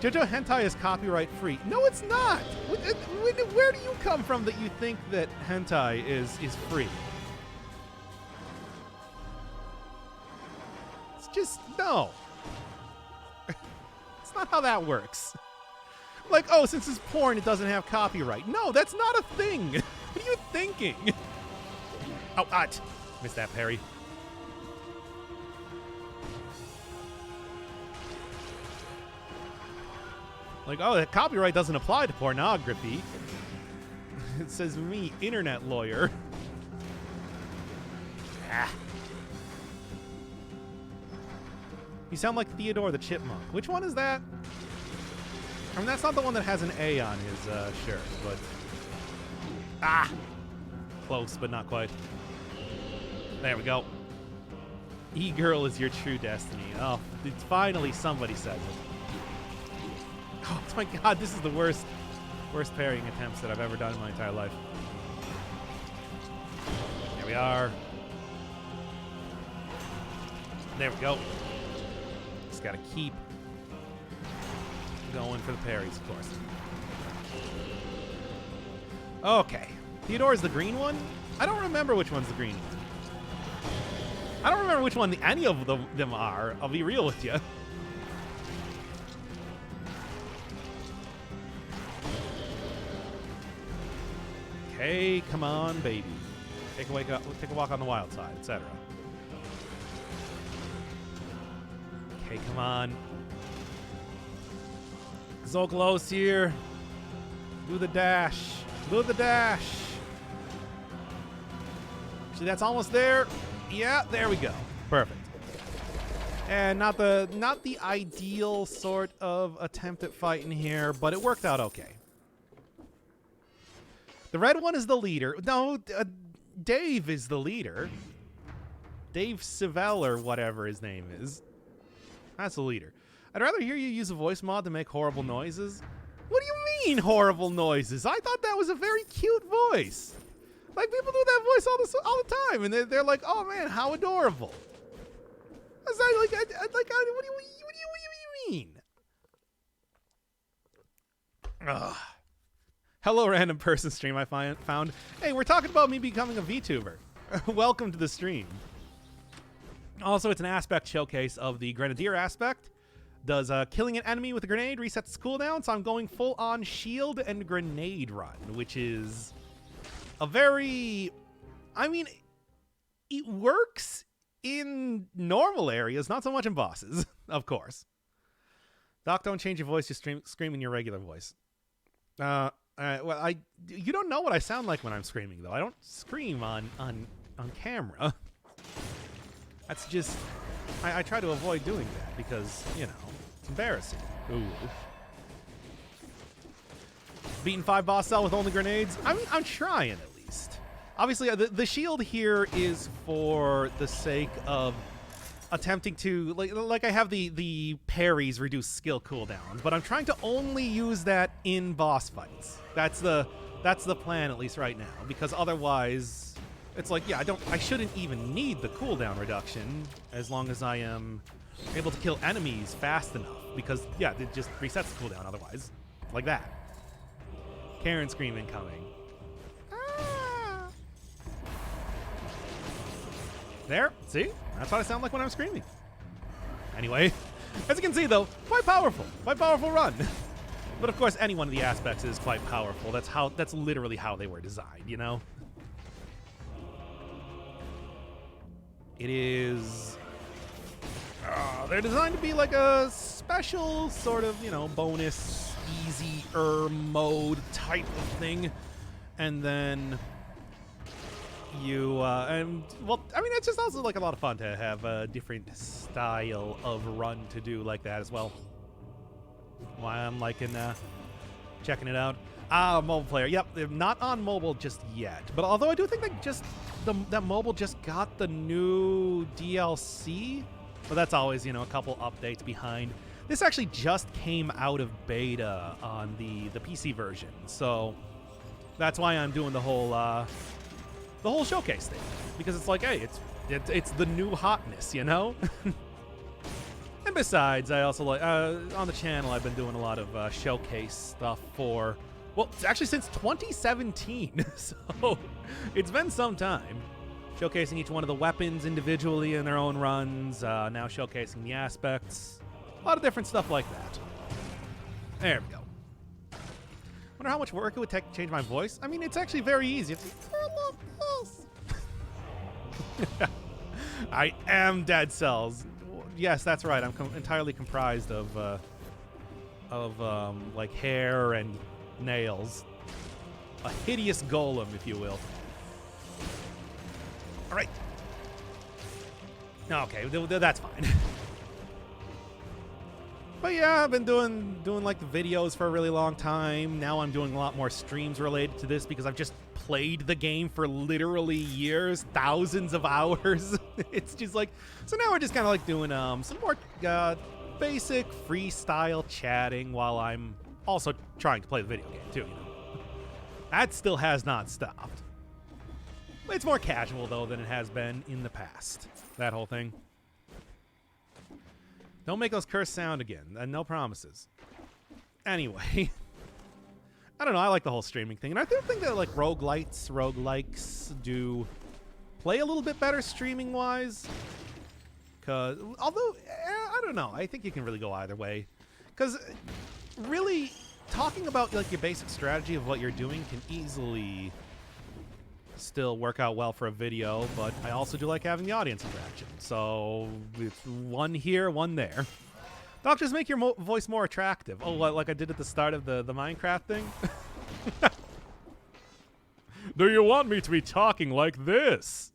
too? JoJo hentai is copyright free. No, it's not. Where do you come from that you think that hentai is free? It's just, no. It's not how that works. Like, oh, since it's porn, it doesn't have copyright. No, that's not a thing. What are you thinking? Oh, missed that parry. Like, oh, the copyright doesn't apply to pornography. It says me, internet lawyer. You sound like Theodore the Chipmunk. Which one is that? I mean, that's not the one that has an A on his shirt, but... Close, but not quite. There we go. E-girl is your true destiny. Oh, it's finally somebody says it. Oh my god, this is the worst parrying attempts that I've ever done in my entire life. Here we are. There we go. Just gotta keep going for the parries, of course. Okay. Theodore's the green one? I don't remember which one's the green one. I don't remember which one any of them are. I'll be real with you. Okay, come on, baby. Take a walk on the wild side, etc. Okay, come on. So close here. Do the dash. Do the dash. Actually, that's almost there. Yeah, there we go. Perfect. And not the ideal sort of attempt at fighting here, but it worked out okay. The red one is the leader. No, Dave is the leader. Dave Seville or whatever his name is. That's the leader. I'd rather hear you use a voice mod to make horrible noises. What do you mean horrible noises? I thought that was a very cute voice. Like, people do that voice all the time, and they're like, "Oh man, how adorable." I was like, what do you mean? Ugh. Hello, random person stream I found. Hey, we're talking about me becoming a VTuber. Welcome to the stream. Also, it's an aspect showcase of the Grenadier aspect. Does killing an enemy with a grenade resets its cooldown, so I'm going full-on shield and grenade run, which is a very... I mean, it works in normal areas, not so much in bosses, of course. Doc, don't change your voice, just scream in your regular voice. Well, you don't know what I sound like when I'm screaming, though. I don't scream on camera. That's just... I try to avoid doing that because, you know, it's embarrassing. Ooh. Beating 5 boss cell with only grenades? I'm trying, at least. Obviously, the shield here is for the sake of attempting to... Like I have the parries reduce skill cooldowns, but I'm trying to only use that in boss fights. That's the plan, at least right now, because otherwise... It's like, yeah, I shouldn't even need the cooldown reduction as long as I am able to kill enemies fast enough. Because, yeah, it just resets the cooldown otherwise. Like that. Karen scream incoming. Ah. There, see? That's what I sound like when I'm screaming. Anyway, as you can see, though, quite powerful. Quite powerful run. But, of course, any one of the aspects is quite powerful. That's literally how they were designed, you know? It is... they're designed to be like a special sort of, you know, bonus, easier mode type of thing. And then you, well, I mean, it's just also like a lot of fun to have a different style of run to do like that as well. Why I'm liking, checking it out. Mobile player. Yep, they're not on mobile just yet. But although I do think that mobile just got the new DLC. But that's always, you know, a couple updates behind. This actually just came out of beta on the PC version. So that's why I'm doing the whole showcase thing. Because it's like, hey, it's the new hotness, you know? And besides, I also like, on the channel, I've been doing a lot of showcase stuff for... Well, it's actually since 2017, so it's been some time. Showcasing each one of the weapons individually in their own runs, now showcasing the aspects. A lot of different stuff like that. There we go. Wonder how much work it would take to change my voice? I mean, it's actually very easy. It's I am Dead Cells. Yes, that's right. I'm entirely comprised of like hair and nails. A hideous golem, if you will. All right. Okay, that's fine. But yeah, I've been doing like the videos for a really long time. Now I'm doing a lot more streams related to this because I've just played the game for literally years, thousands of hours. It's just like, so now we're just kind of like doing some more basic freestyle chatting while I'm also trying to play the video game too, you know. That still has not stopped. It's more casual, though, than it has been in the past. That whole thing. Don't make those curse sound again. No promises. Anyway. I don't know. I like the whole streaming thing. And I do think that, like, roguelikes do play a little bit better streaming-wise. Because, although, I don't know. I think you can really go either way. Because, really, talking about, like, your basic strategy of what you're doing can easily still work out well for a video, but I also do like having the audience interaction. So it's one here, one there. Doctors, make your voice more attractive. Oh, like I did at the start of the Minecraft thing? Do you want me to be talking like this?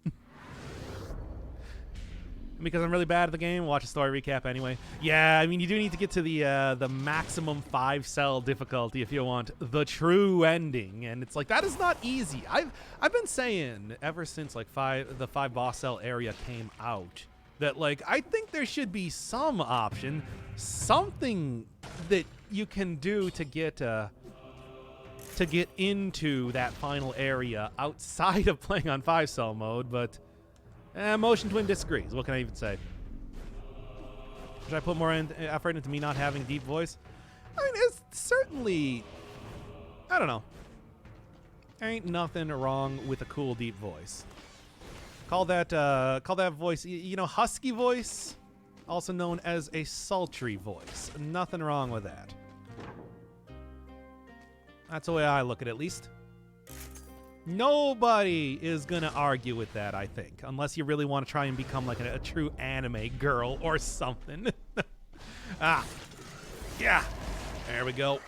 Because I'm really bad at the game, watch a story recap anyway. Yeah, I mean, you do need to get to the maximum 5-cell difficulty if you want the true ending, and it's like, that is not easy. I've been saying ever since like the 5 boss cell area came out that, like, I think there should be some option, something that you can do to get into that final area outside of playing on 5-cell mode, but Motion Twin disagrees. What can I even say? Should I put more effort into me not having a deep voice? I mean, it's certainly, I don't know. Ain't nothing wrong with a cool deep voice. Call that voice, you know, husky voice, also known as a sultry voice. Nothing wrong with that. That's the way I look at it, at least. Nobody is gonna argue with that, I think, unless you really want to try and become like a true anime girl or something. Ah, yeah, there we go.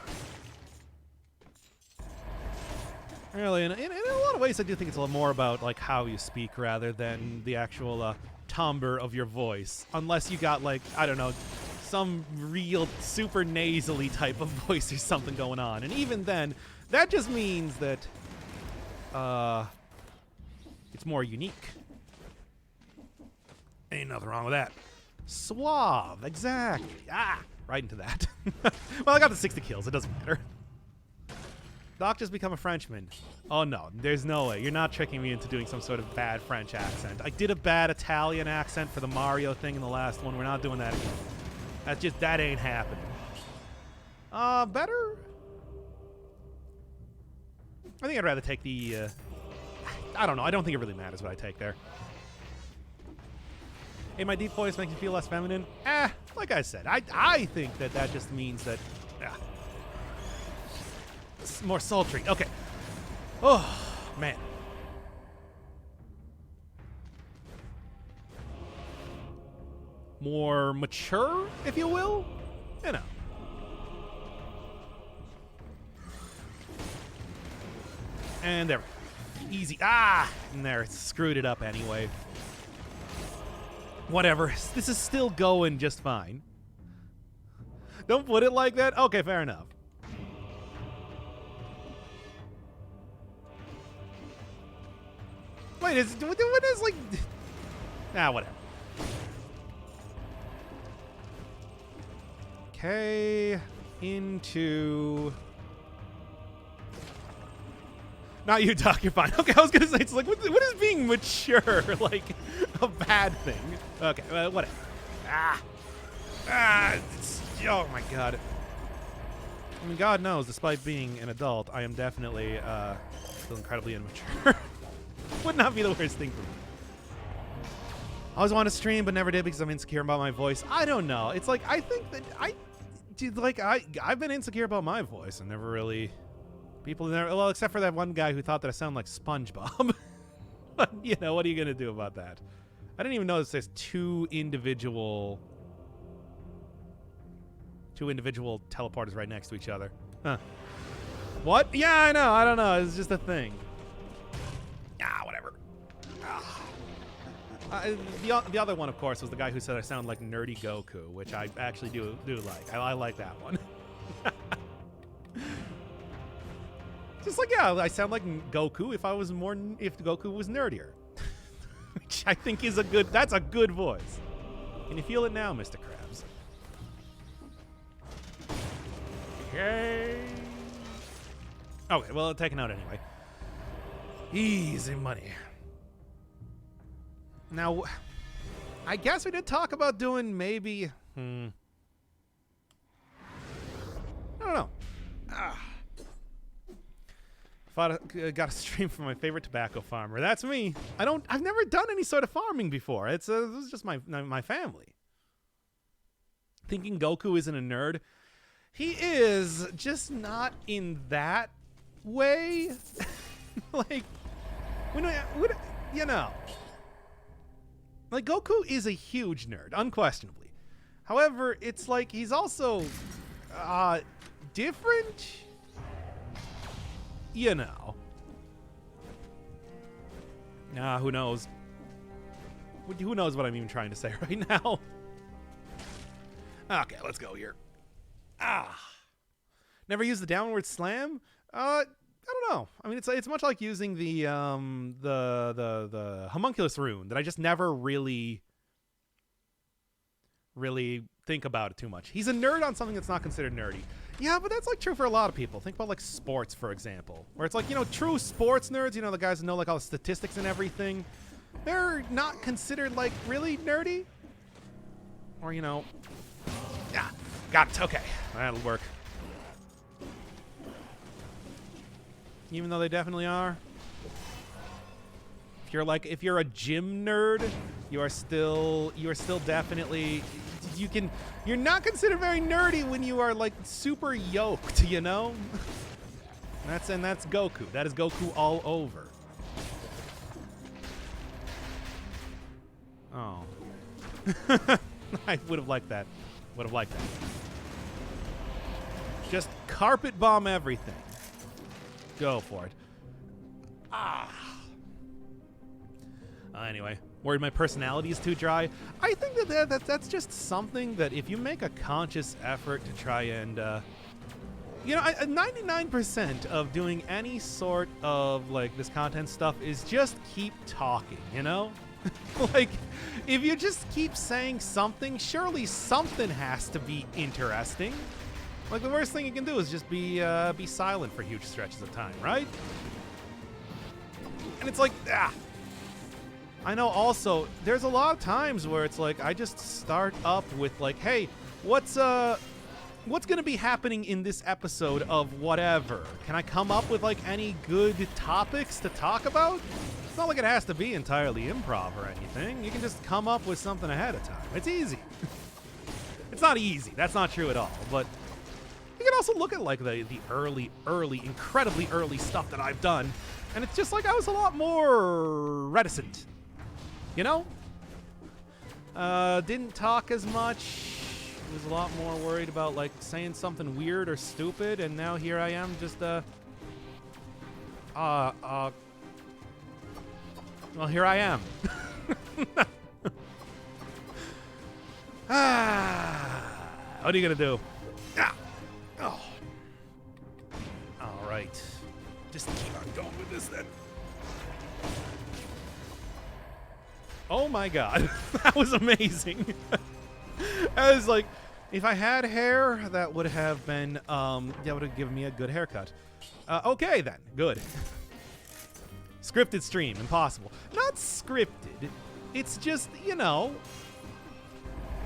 Really, in a lot of ways, I do think it's a little more about like how you speak rather than the actual timbre of your voice. Unless you got, like, I don't know, some real super nasally type of voice or something going on, and even then, that just means that it's more unique. Ain't nothing wrong with that. Suave, exactly. Ah, right into that. Well, I got the 60 kills. It doesn't matter. Doc just become a Frenchman. Oh, no. There's no way. You're not tricking me into doing some sort of bad French accent. I did a bad Italian accent for the Mario thing in the last one. We're not doing that again. That ain't happening. Better? I think I'd rather take the, I don't know. I don't think it really matters what I take there. Hey, my deep voice makes me feel less feminine? Like I said, I think that just means that, it's more sultry. Okay. Oh, man. More mature, if you will? You know. And there. Easy. Ah! And there. It screwed it up anyway. Whatever. This is still going just fine. Don't put it like that? Okay, fair enough. Wait, what is, like... whatever. Okay. Into... Not you, Doc, you're fine. Okay, I was gonna say, it's like, what is being mature, like, a bad thing? Okay, whatever. Oh my god. I mean, God knows, despite being an adult, I am definitely, still incredibly immature. Would not be the worst thing for me. I always wanted to stream, but never did because I'm insecure about my voice. I don't know. It's like, I think that I've been insecure about my voice and never really... People never, well, except for that one guy who thought that I sound like SpongeBob. But, you know, what are you going to do about that? I didn't even notice there's two individual teleporters right next to each other. Huh. What? Yeah, I know. I don't know. It's just a thing. Whatever. The other one, of course, was the guy who said I sound like Nerdy Goku, which I actually do like. I like that one. Just like, yeah, I sound like Goku if Goku was nerdier. Which I think is that's a good voice. Can you feel it now, Mr. Krabs? Okay. Okay, well, taken out anyway. Easy money. Now, I guess we did talk about doing maybe... I don't know. Got a stream from my favorite tobacco farmer. That's me. I've never done any sort of farming before. This is just my family. Thinking Goku isn't a nerd. He is, just not in that way. Like, you know. Like, Goku is a huge nerd, unquestionably. However, it's like he's also different. You know. Who knows? Who knows what I'm even trying to say right now? Okay, let's go here. Never used the downward slam? I don't know. I mean, it's much like using the homunculus rune that I just never really think about it too much. He's a nerd on something that's not considered nerdy. Yeah, but that's like true for a lot of people. Think about like sports, for example, where it's like, you know, true sports nerds, you know, the guys who know like all the statistics and everything, they're not considered like really nerdy. Or, you know, yeah, got it. Okay, that'll work. Even though they definitely are. If you're a gym nerd, you are still definitely, you're not considered very nerdy when you are like super yoked, you know? That's Goku. That is Goku all over. Oh. I would have liked that. Just carpet bomb everything. Go for it. Anyway, worried my personality is too dry. I think that's just something that if you make a conscious effort to try and, you know, 99% of doing any sort of like this content stuff is just keep talking, you know? Like, if you just keep saying something, surely something has to be interesting. Like, the worst thing you can do is just be silent for huge stretches of time, right? And it's like, I know also, there's a lot of times where it's like, I just start up with like, hey, what's gonna be happening in this episode of whatever? Can I come up with like any good topics to talk about? It's not like it has to be entirely improv or anything. You can just come up with something ahead of time. It's easy. It's not easy. That's not true at all. But you can also look at like the early, incredibly early stuff that I've done, and it's just like I was a lot more reticent. You know? Didn't talk as much. Was a lot more worried about like saying something weird or stupid, and now here I am just well, here I am. What are you gonna do? Oh. All right. Just keep on going with this then. Oh my god. That was amazing. I was like, if I had hair, that would have been, that would have given me a good haircut. Okay then, good. Scripted stream, impossible. Not scripted. It's just, you know.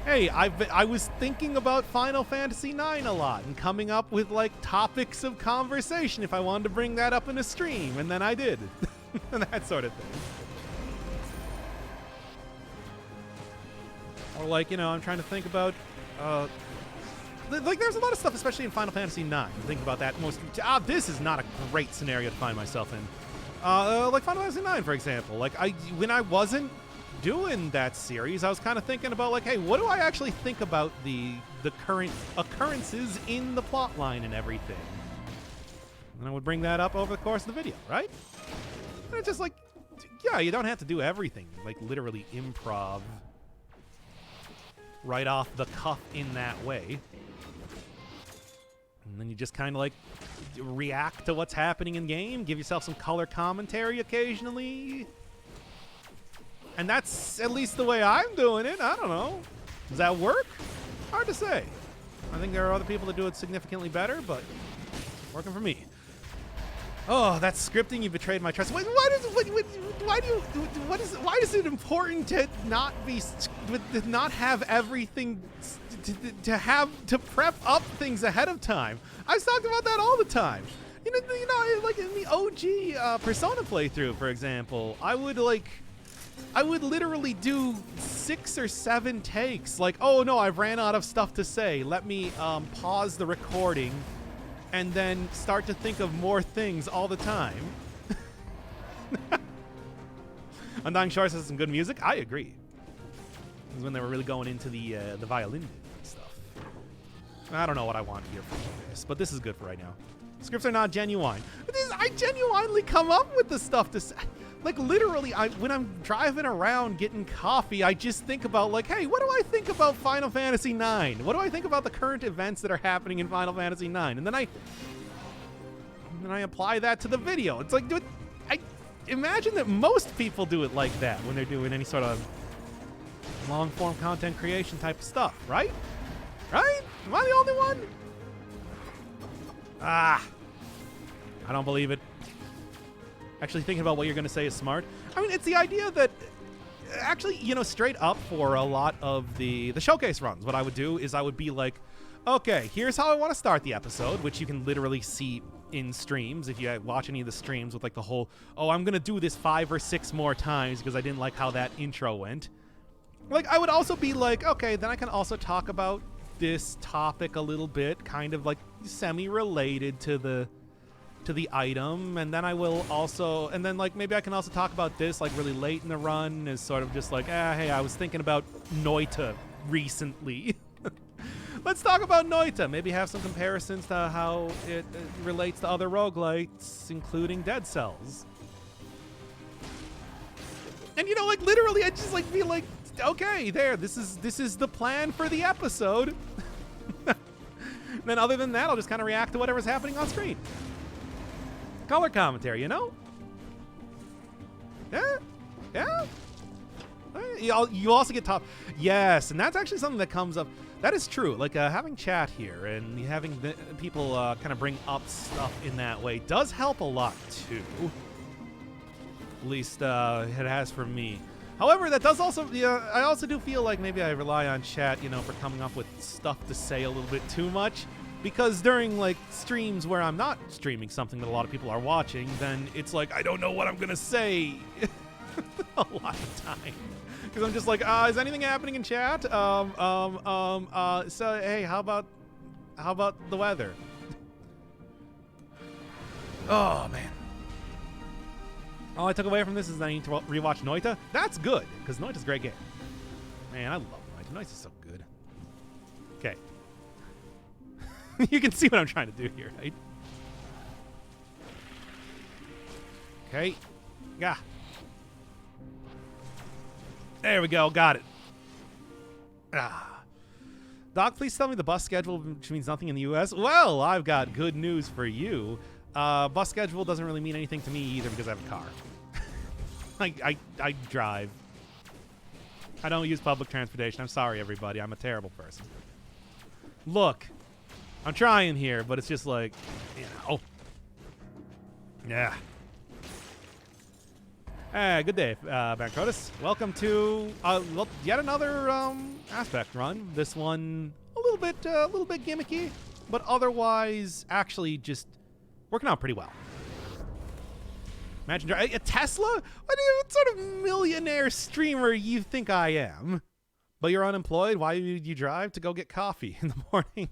Hey, I was thinking about Final Fantasy IX a lot and coming up with like topics of conversation if I wanted to bring that up in a stream, and then I did. That sort of thing. Or like, you know, I'm trying to think about, like there's a lot of stuff, especially in Final Fantasy IX. Think about that this is not a great scenario to find myself in. Like Final Fantasy IX, for example. Like when I wasn't doing that series, I was kind of thinking about like, hey, what do I actually think about the current occurrences in the plot line and everything? And I would bring that up over the course of the video, right? And it's just like, yeah, you don't have to do everything, like literally improv right off the cuff in that way. And then you just kind of like react to what's happening in game, give yourself some color commentary occasionally. And that's at least the way I'm doing it. I don't know. Does that work? Hard to say. I think there are other people that do it significantly better, but working for me. Oh, that's scripting. You betrayed my trust. Why is it important to not be to not have everything to prep up things ahead of time? I've talked about that all the time. You know, like in the OG Persona playthrough, for example, I would literally do 6 or 7 takes. Like, oh no, I've ran out of stuff to say. Let me pause the recording and then start to think of more things all the time. Undying Shores has some good music. I agree. This is when they were really going into the violin stuff. I don't know what I want here for this, but this is good for right now. Scripts are not genuine. I genuinely come up with the stuff to say. Like, literally, when I'm driving around getting coffee, I just think about, like, hey, what do I think about Final Fantasy IX? What do I think about the current events that are happening in Final Fantasy IX? And then I apply that to the video. It's like, dude, I imagine that most people do it like that when they're doing any sort of long-form content creation type of stuff, right? Right? Am I the only one? I don't believe it. Actually thinking about what you're going to say is smart. I mean, it's the idea that actually, you know, straight up for a lot of the showcase runs, what I would do is I would be like, okay, here's how I want to start the episode, which you can literally see in streams if you watch any of the streams with like the whole, oh, I'm going to do this 5 or 6 more times because I didn't like how that intro went. Like, I would also be like, okay, then I can also talk about this topic a little bit, kind of like semi-related to the item, and then I will also, and then like maybe I can also talk about this like really late in the run as sort of just like, hey, I was thinking about Noita recently. Let's talk about Noita. Maybe have some comparisons to how it relates to other roguelites, including Dead Cells. And you know, like literally, I just like feel like, okay, there, this is the plan for the episode. Then other than that, I'll just kind of react to whatever's happening on screen. Color commentary, you know? Yeah? Yeah? You also get top. Yes, and that's actually something that comes up. That is true. Like having chat here and having people kind of bring up stuff in that way does help a lot too. At least it has for me. However, that does also, I also do feel like maybe I rely on chat, you know, for coming up with stuff to say a little bit too much. Because during, like, streams where I'm not streaming something that a lot of people are watching, then it's like, I don't know what I'm going to say a lot of the time. Because I'm just like, is anything happening in chat? So, hey, how about the weather? Oh, man. All I took away from this is that I need to rewatch Noita. That's good, because Noita's a great game. Man, I love Noita. Noita's so good. Okay. You can see what I'm trying to do here, right? Okay. Yeah. There we go. Got it. Doc, please tell me the bus schedule, which means nothing in the U.S. Well, I've got good news for you. Bus schedule doesn't really mean anything to me either because I have a car. I drive. I don't use public transportation. I'm sorry, everybody. I'm a terrible person. Look. I'm trying here, but it's just like, you know. Yeah. Hey, good day, Bancotus. Welcome to yet another aspect run. This one a little bit gimmicky, but otherwise actually just working out pretty well. Imagine a Tesla? What sort of millionaire streamer you think I am? But you're unemployed. Why would you drive? To go get coffee in the morning.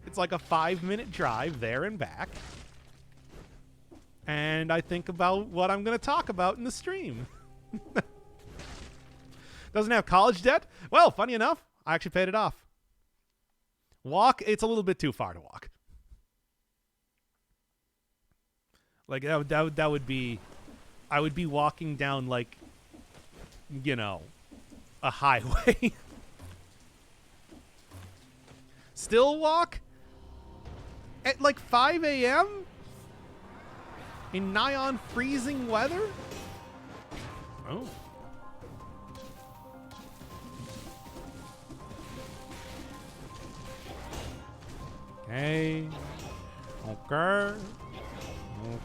It's like a 5-minute drive there and back. And I think about what I'm going to talk about in the stream. Doesn't have college debt? Well, funny enough, I actually paid it off. Walk, it's a little bit too far to walk. Like, that would be... I would be walking down, like, you know, a highway. Still walk? At like 5 a.m.? In nigh on freezing weather? Oh. Okay. Okay.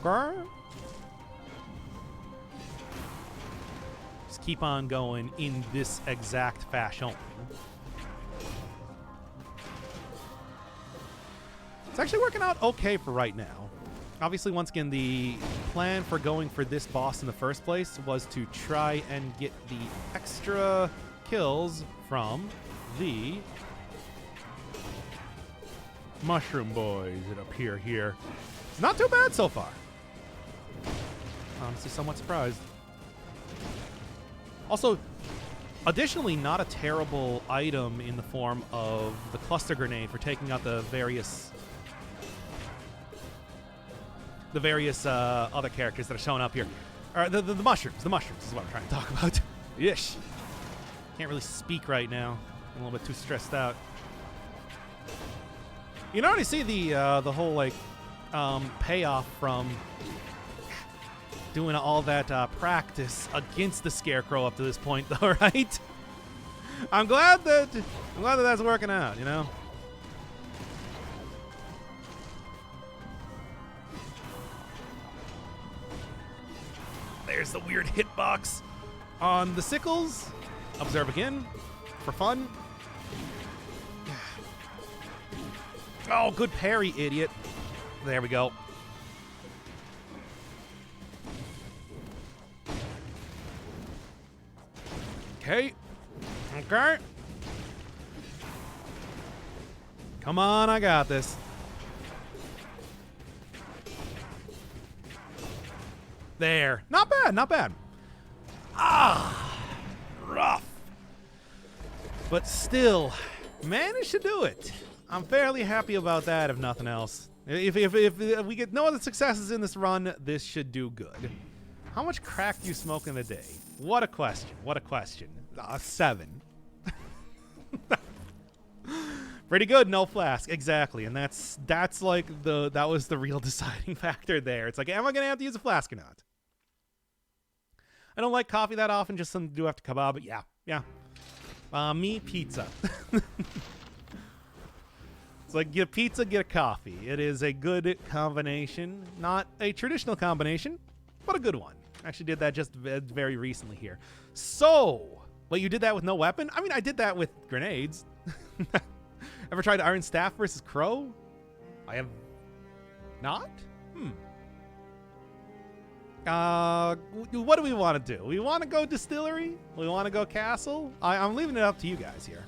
Okay. Just keep on going in this exact fashion. It's actually working out okay for right now. Obviously, once again, the plan for going for this boss in the first place was to try and get the extra kills from the mushroom boys that appear here. It's not too bad so far. Honestly, somewhat surprised. Also, additionally, not a terrible item in the form of the cluster grenade for taking out the various other characters that are showing up here. Or the mushrooms. The mushrooms is what I'm trying to talk about. Yeesh. Can't really speak right now. I'm a little bit too stressed out. You can already see the whole like payoff from doing all that practice against the Scarecrow up to this point, though, right? I'm glad that that's working out, you know. There's the weird hitbox on the sickles. Observe again for fun. Oh, good parry, idiot. There we go. Okay. Okay. Come on, I got this. There. Not bad, not bad. Ah, rough. But still, managed to do it. I'm fairly happy about that, if nothing else. If we get no other successes in this run, this should do good. How much crack do you smoke in a day? What a question. What a question. 7. Pretty good, no flask. Exactly. And that's like that was the real deciding factor there. It's like, am I going to have to use a flask or not? I don't like coffee that often, just something to do after kebab, but yeah. Me, pizza. It's like, get a pizza, get a coffee. It is a good combination. Not a traditional combination, but a good one. Actually did that just very recently here. So, well, you did that with no weapon? I mean, I did that with grenades. Ever tried Iron Staff versus Crow? I have not? What do we want to do? We want to go distillery? We want to go castle? I'm leaving it up to you guys here.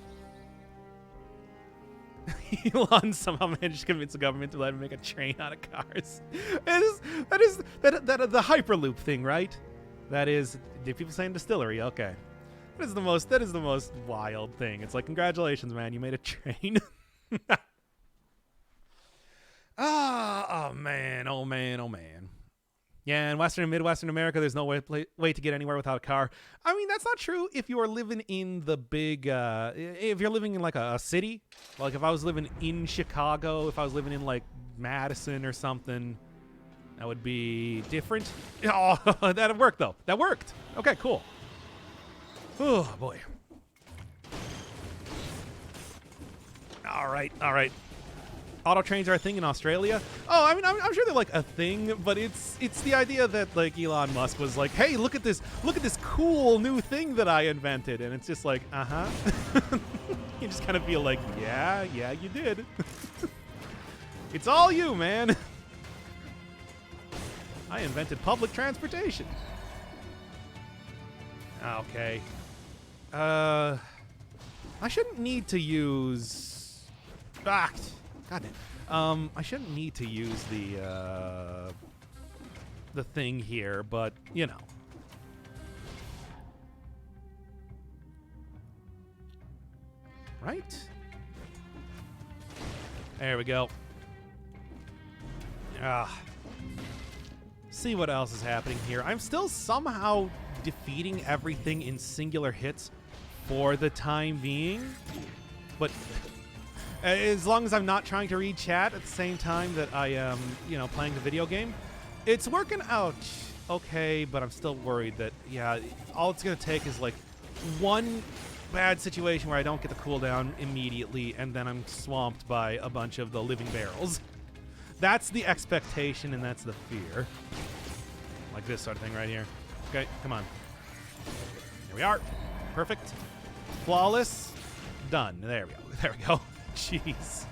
Elon somehow managed to convince the government to let him make a train out of cars. That is the Hyperloop thing, right? That is, did people saying distillery? Okay. That is the most wild thing. It's like, congratulations, man, you made a train. Oh man, oh man, oh man. Yeah, in Western and Midwestern America, there's no way to get anywhere without a car. I mean, that's not true if you are living in the big, if you're living in like a city. Like if I was living in Chicago, if I was living in like Madison or something, that would be different. Oh, that worked though. That worked. Okay, cool. Oh boy. All right. Auto trains are a thing in Australia. Oh, I mean, I'm sure they're like a thing, but it's the idea that like Elon Musk was like, hey, look at this cool new thing that I invented, and it's just like, You just kind of feel like, yeah, you did. It's all you, man. I invented public transportation. Okay. I shouldn't need to use. God damn. I shouldn't need to use the thing here, but you know. Right? There we go. See what else is happening here. I'm still somehow defeating everything in singular hits for the time being, but as long as I'm not trying to read chat at the same time that I am, playing the video game, it's working out okay, but I'm still worried that, all it's going to take is like one bad situation where I don't get the cooldown immediately, and then I'm swamped by a bunch of the living barrels. That's the expectation, and that's the fear. Like this sort of thing right here. Okay, come on. Here we are. Perfect. Flawless. Done. There we go. There we go. Jeez.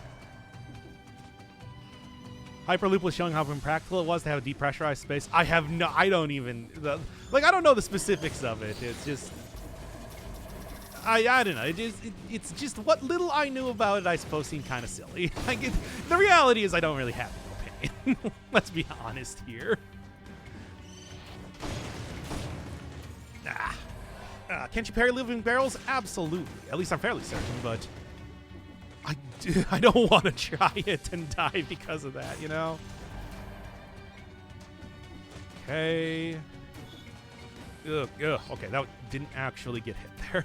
Hyperloop was showing how impractical it was to have a depressurized space. I don't know the specifics of it. It's just, I don't know. It's just what little I knew about it, I suppose, seemed kind of silly. The reality is I don't really have an opinion. Let's be honest here. Can't you parry living barrels? Absolutely. At least I'm fairly certain, but I don't want to try it and die because of that, you know? Okay. Ugh. Okay, that didn't actually get hit there.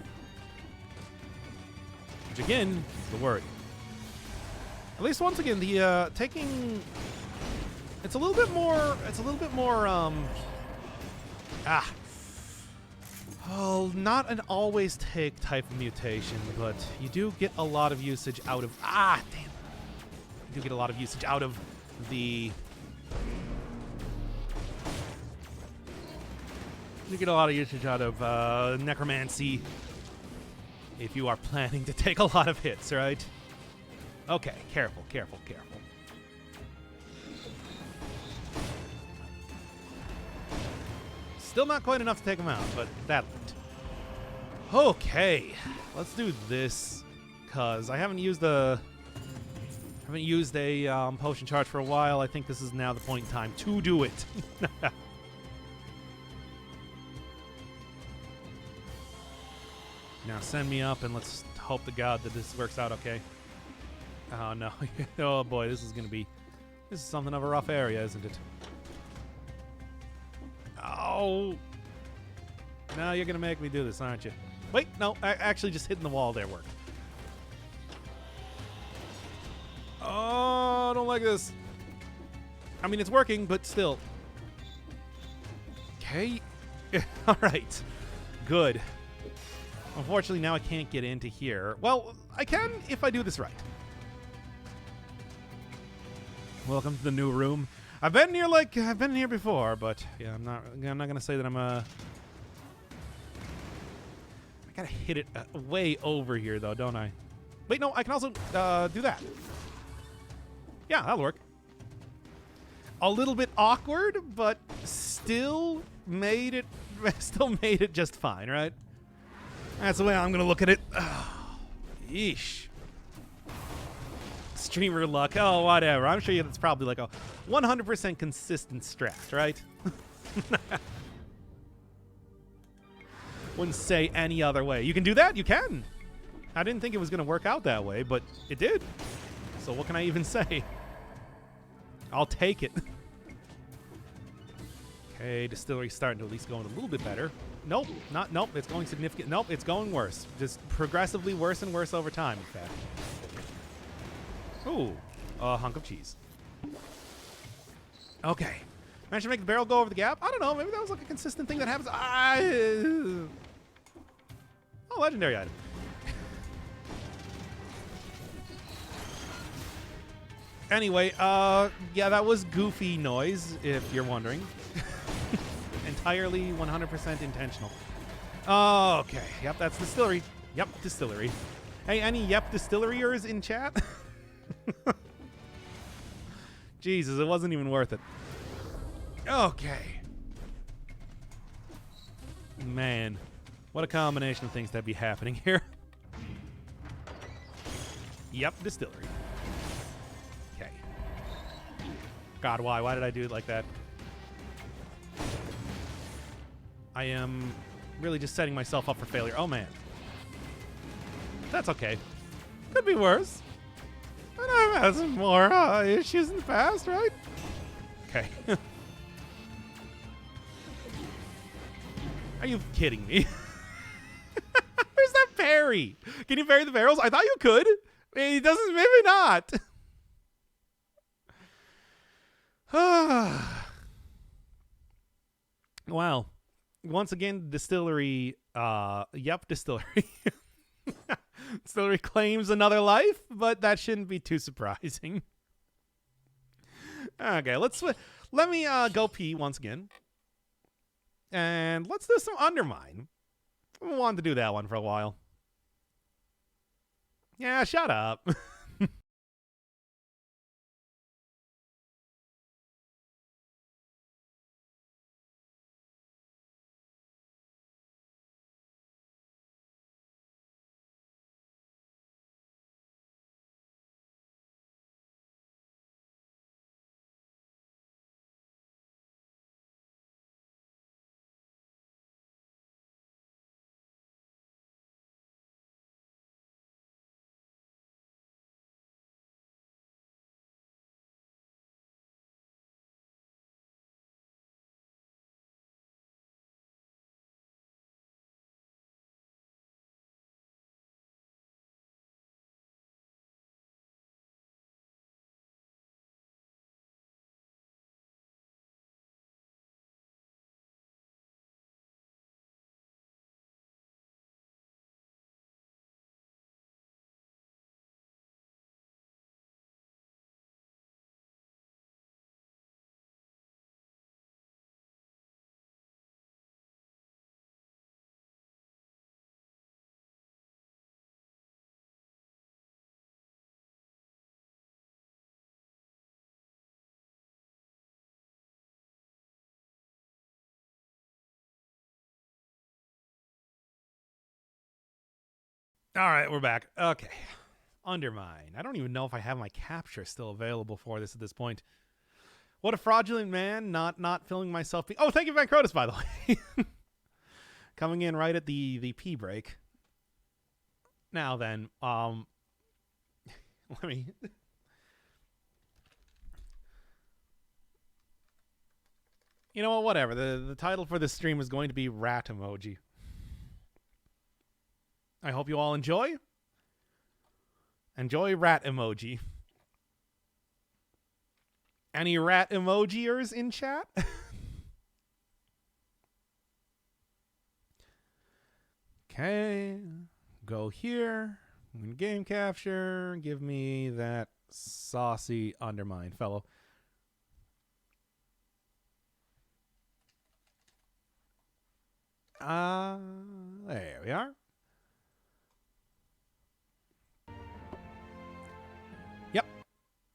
Which, again, is the worry. At least, once again, the taking... It's a little bit more... Oh, not an always take type of mutation, but you do get a lot of usage out of... damn. You do get a lot of usage out of the... You get a lot of usage out of necromancy if you are planning to take a lot of hits, right? Okay, careful. Still not quite enough to take him out, but that'll do. Okay, let's do this, cause I haven't used a potion charge for a while. I think this is now the point in time to do it. Now send me up, and let's hope to God that this works out okay. Oh no! Oh boy, this is something of a rough area, isn't it? Oh! Now you're gonna make me do this, aren't you? Wait, no, actually just hitting the wall there worked. Oh, I don't like this. I mean, it's working, but still. Okay. All right. Good. Unfortunately, now I can't get into here. Well, I can if I do this right. Welcome to the new room. I've been here before, but yeah, I'm not gonna say that I gotta hit it way over here, though, don't I? Wait, no, I can also do that. Yeah, that'll work. A little bit awkward, but still made it just fine, right? That's the way I'm gonna look at it. Oh, yeesh. Streamer luck. Oh, whatever. I'm sure it's probably like a 100% consistent strat, right? Wouldn't say any other way. You can do that? You can. I didn't think it was going to work out that way, but it did. So what can I even say? I'll take it. Okay, distillery's starting to at least go in a little bit better. Nope, nope, it's going significant. Nope, it's going worse. Just progressively worse and worse over time, in fact. Ooh, a hunk of cheese. Okay. Managed to make the barrel go over the gap? I don't know. Maybe that was like a consistent thing that happens. Oh, legendary item. Anyway, yeah, that was goofy noise, if you're wondering. Entirely 100% intentional. Okay. Yep, that's distillery. Yep, distillery. Hey, any yep distilleryers in chat? Jesus, it wasn't even worth it. Okay. Man, what a combination of things that'd be happening here. Yep, distillery. Okay. God, why? Why did I do it like that? I am really just setting myself up for failure. Oh, man. That's okay. Could be worse. And I've had some more issues in the past, right? Okay. Are you kidding me? Where's that parry? Can you parry the barrels? I thought you could. He doesn't, maybe not. Wow. Once again, distillery, yep, distillery. Distillery claims another life, but that shouldn't be too surprising. Okay, let me go pee once again. And let's do some Undermine. I wanted to do that one for a while. Yeah, shut up. All right, we're back. Okay. Undermine. I don't even know if I have my capture still available for this at this point. What a fraudulent man, not filling myself. Oh, thank you, Van Crotus, by the way. Coming in right at the pee break. Now then, let me. You know what? Whatever. The title for this stream is going to be Rat Emoji. I hope you all enjoy. Enjoy Rat Emoji. Any rat emojiers in chat? Okay. Go here. Game capture. Give me that saucy Undermine fellow. There we are. Yep.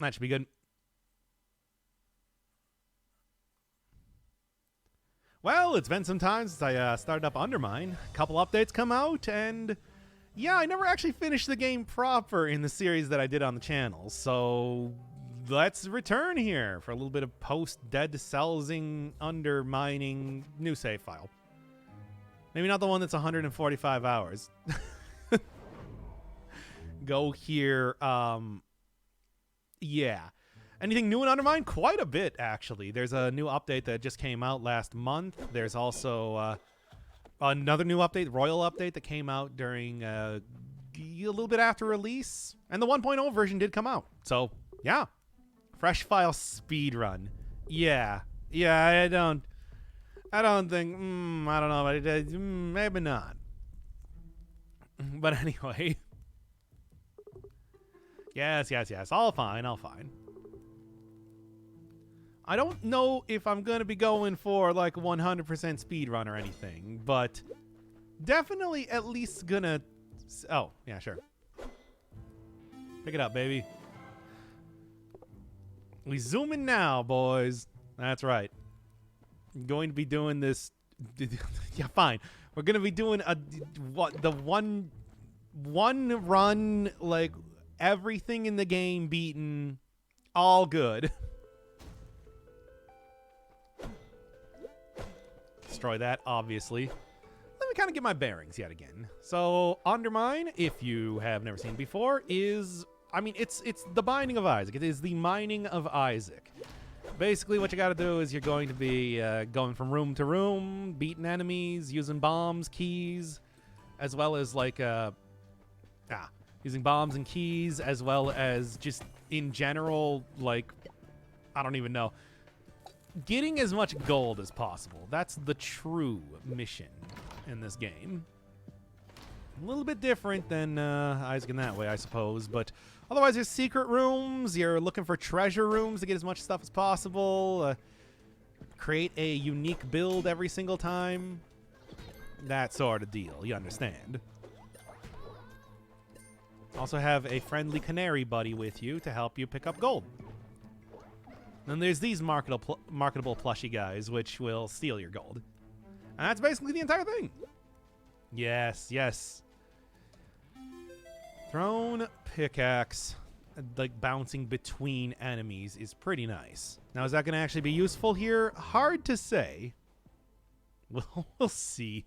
That should be good. Well, it's been some time since I started up Undermine. A couple updates come out, and yeah, I never actually finished the game proper in the series that I did on the channel. So let's return here for a little bit of post-Dead Cellsing Undermining new save file. Maybe not the one that's 145 hours. Go here. Yeah. Anything new in Undermine? Quite a bit, actually. There's a new update that just came out last month. There's also another new update, Royal update, that came out during a little bit after release. And the 1.0 version did come out. So, yeah. Fresh file speedrun. Yeah. Yeah, I don't think, I don't know, maybe not. But anyway. Yes. All fine. I don't know if I'm going to be going for like 100% speedrun or anything, but definitely at least gonna... Oh, yeah, sure. Pick it up, baby. We zoom in now, boys. That's right. I'm going to be doing this... Yeah, fine. We're going to be doing the one run, like, everything in the game beaten, all good. Destroy that, obviously. Let me kind of get my bearings yet again. So, Undermine, if you have never seen before, is... I mean, it's the Binding of Isaac. It is the Mining of Isaac. Basically, what you got to do is you're going to be going from room to room, beating enemies, using bombs, keys, as well as, like, using bombs and keys, as well as just, in general, like, I don't even know. Getting as much gold as possible. That's the true mission in this game. A little bit different than Isaac in that way, I suppose. But otherwise, there's secret rooms. You're looking for treasure rooms to get as much stuff as possible. Create a unique build every single time. That sort of deal, you understand. Also have a friendly canary buddy with you to help you pick up gold. Then there's these marketable plushie guys, which will steal your gold. And that's basically the entire thing. Yes, yes. Thrown pickaxe, like bouncing between enemies, is pretty nice. Now, is that going to actually be useful here? Hard to say. We'll see.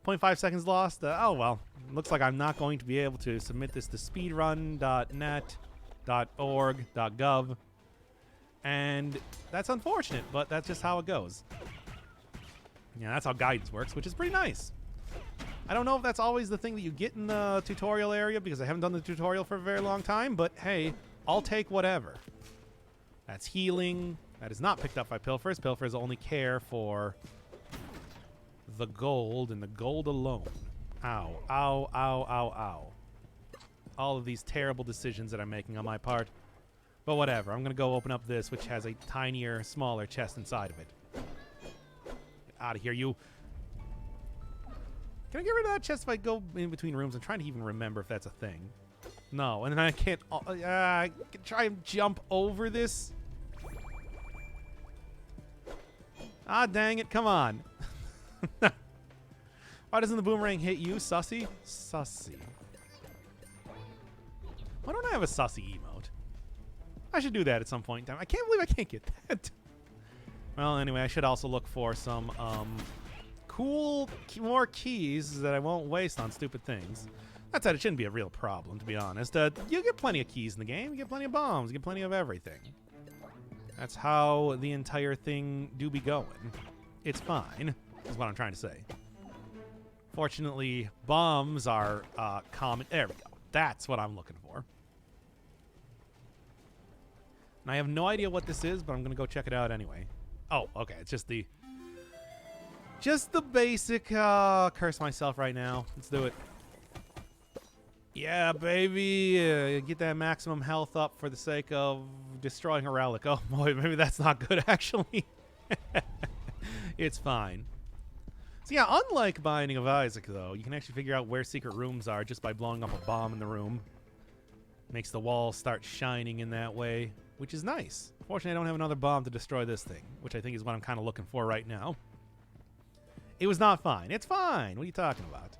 0.5 seconds lost. Oh, well. Looks like I'm not going to be able to submit this to speedrun.net.org.gov. And that's unfortunate, but that's just how it goes. Yeah, that's how guidance works, which is pretty nice. I don't know if that's always the thing that you get in the tutorial area, because I haven't done the tutorial for a very long time, but hey, I'll take whatever. That's healing. That is not picked up by pilfers. Pilfers only care for the gold and the gold alone. Ow, ow, ow, ow, ow. All of these terrible decisions that I'm making on my part. But whatever, I'm going to go open up this, which has a tinier, smaller chest inside of it. Get out of here, you. Can I get rid of that chest if I go in between rooms? I'm trying to even remember if that's a thing. No, and then I can't... I can try and jump over this. Ah, dang it, come on. Why doesn't the boomerang hit you, sussy? Sussy. Why don't I have a sussy emote? I should do that at some point in time. I can't believe I can't get that. Well, anyway, I should also look for some cool, more keys that I won't waste on stupid things. That said, it shouldn't be a real problem, to be honest. You get plenty of keys in the game. You get plenty of bombs. You get plenty of everything. That's how the entire thing do be going. It's fine, is what I'm trying to say. Fortunately, bombs are common. There we go. That's what I'm looking for. And I have no idea what this is, but I'm going to go check it out anyway. Oh, okay. It's just the basic curse myself right now. Let's do it. Yeah, baby. Get that maximum health up for the sake of destroying a relic. Oh, boy. Maybe that's not good, actually. It's fine. So, yeah, unlike Binding of Isaac, though, you can actually figure out where secret rooms are just by blowing up a bomb in the room. Makes the walls start shining in that way, which is nice. Fortunately, I don't have another bomb to destroy this thing, which I think is what I'm kind of looking for right now. It was not fine. It's fine. What are you talking about?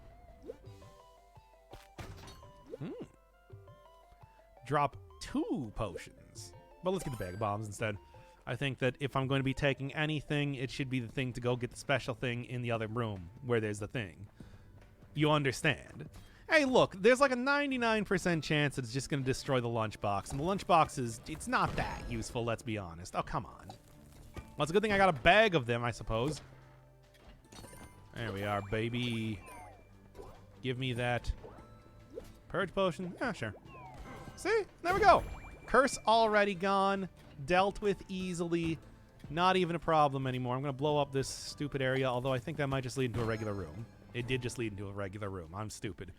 Drop 2 potions. But let's get the bag of bombs instead. I think that if I'm going to be taking anything, it should be the thing to go get the special thing in the other room where there's the thing. You understand? Hey, look, there's like a 99% chance that it's just going to destroy the lunchbox. And the lunchbox it's not that useful, let's be honest. Oh, come on. Well, it's a good thing I got a bag of them, I suppose. There we are, baby. Give me that purge potion. Yeah, sure. See? There we go. Curse already gone. Dealt with easily. Not even a problem anymore. I'm going to blow up this stupid area, although I think that might just lead into a regular room. It did just lead into a regular room. I'm stupid.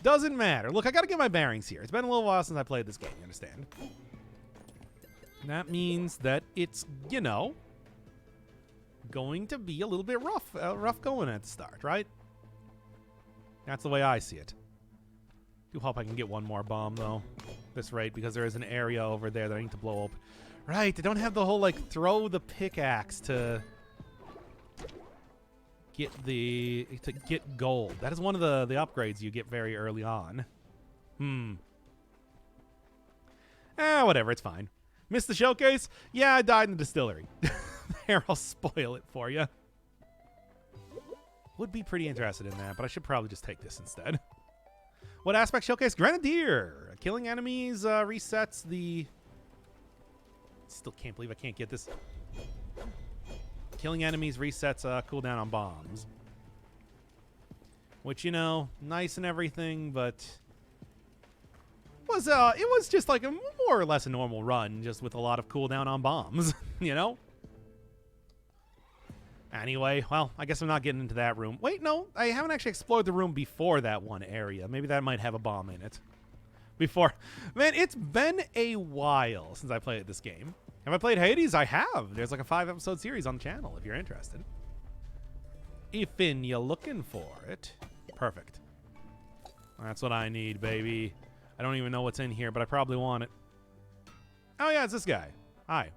Doesn't matter. Look, I got to get my bearings here. It's been a little while since I played this game, you understand? That means that it's, you know, going to be a little bit rough going at the start, right? That's the way I see it. Do hope I can get one more bomb, though, this rate, because there is an area over there that I need to blow up. Right, I don't have the whole, like, throw the pickaxe to get gold. That is one of the upgrades you get very early on. Whatever, it's fine. Missed the showcase? Yeah, I died in the distillery. There, I'll spoil it for you. Would be pretty interested in that, but I should probably just take this instead. What aspect showcase? Grenadier. Killing enemies resets the... Still can't believe I can't get this. Killing enemies resets cooldown on bombs. Which, you know, nice and everything, but... it was just like a more or less a normal run, just with a lot of cooldown on bombs, you know? Anyway, well, I guess I'm not getting into that room. Wait, no, I haven't actually explored the room before that one area. Maybe that might have a bomb in it. Before. Man, it's been a while since I played this game. Have I played Hades? I have. There's like a 5-episode series on the channel if you're interested. If you're looking for it. Perfect. That's what I need, baby. I don't even know what's in here, but I probably want it. Oh, yeah, it's this guy. Hi.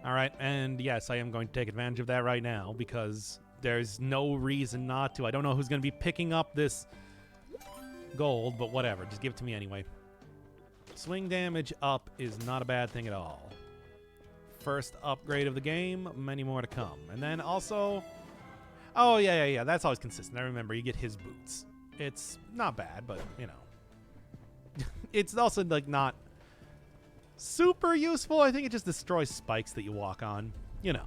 All right, and yes, I am going to take advantage of that right now because there's no reason not to. I don't know who's going to be picking up this gold, but whatever. Just give it to me anyway. Swing damage up is not a bad thing at all. First upgrade of the game, many more to come. And then also... Oh, yeah. That's always consistent. I remember you get his boots. It's not bad, but, you know. It's also, like, not super useful. I think it just destroys spikes that you walk on. You know.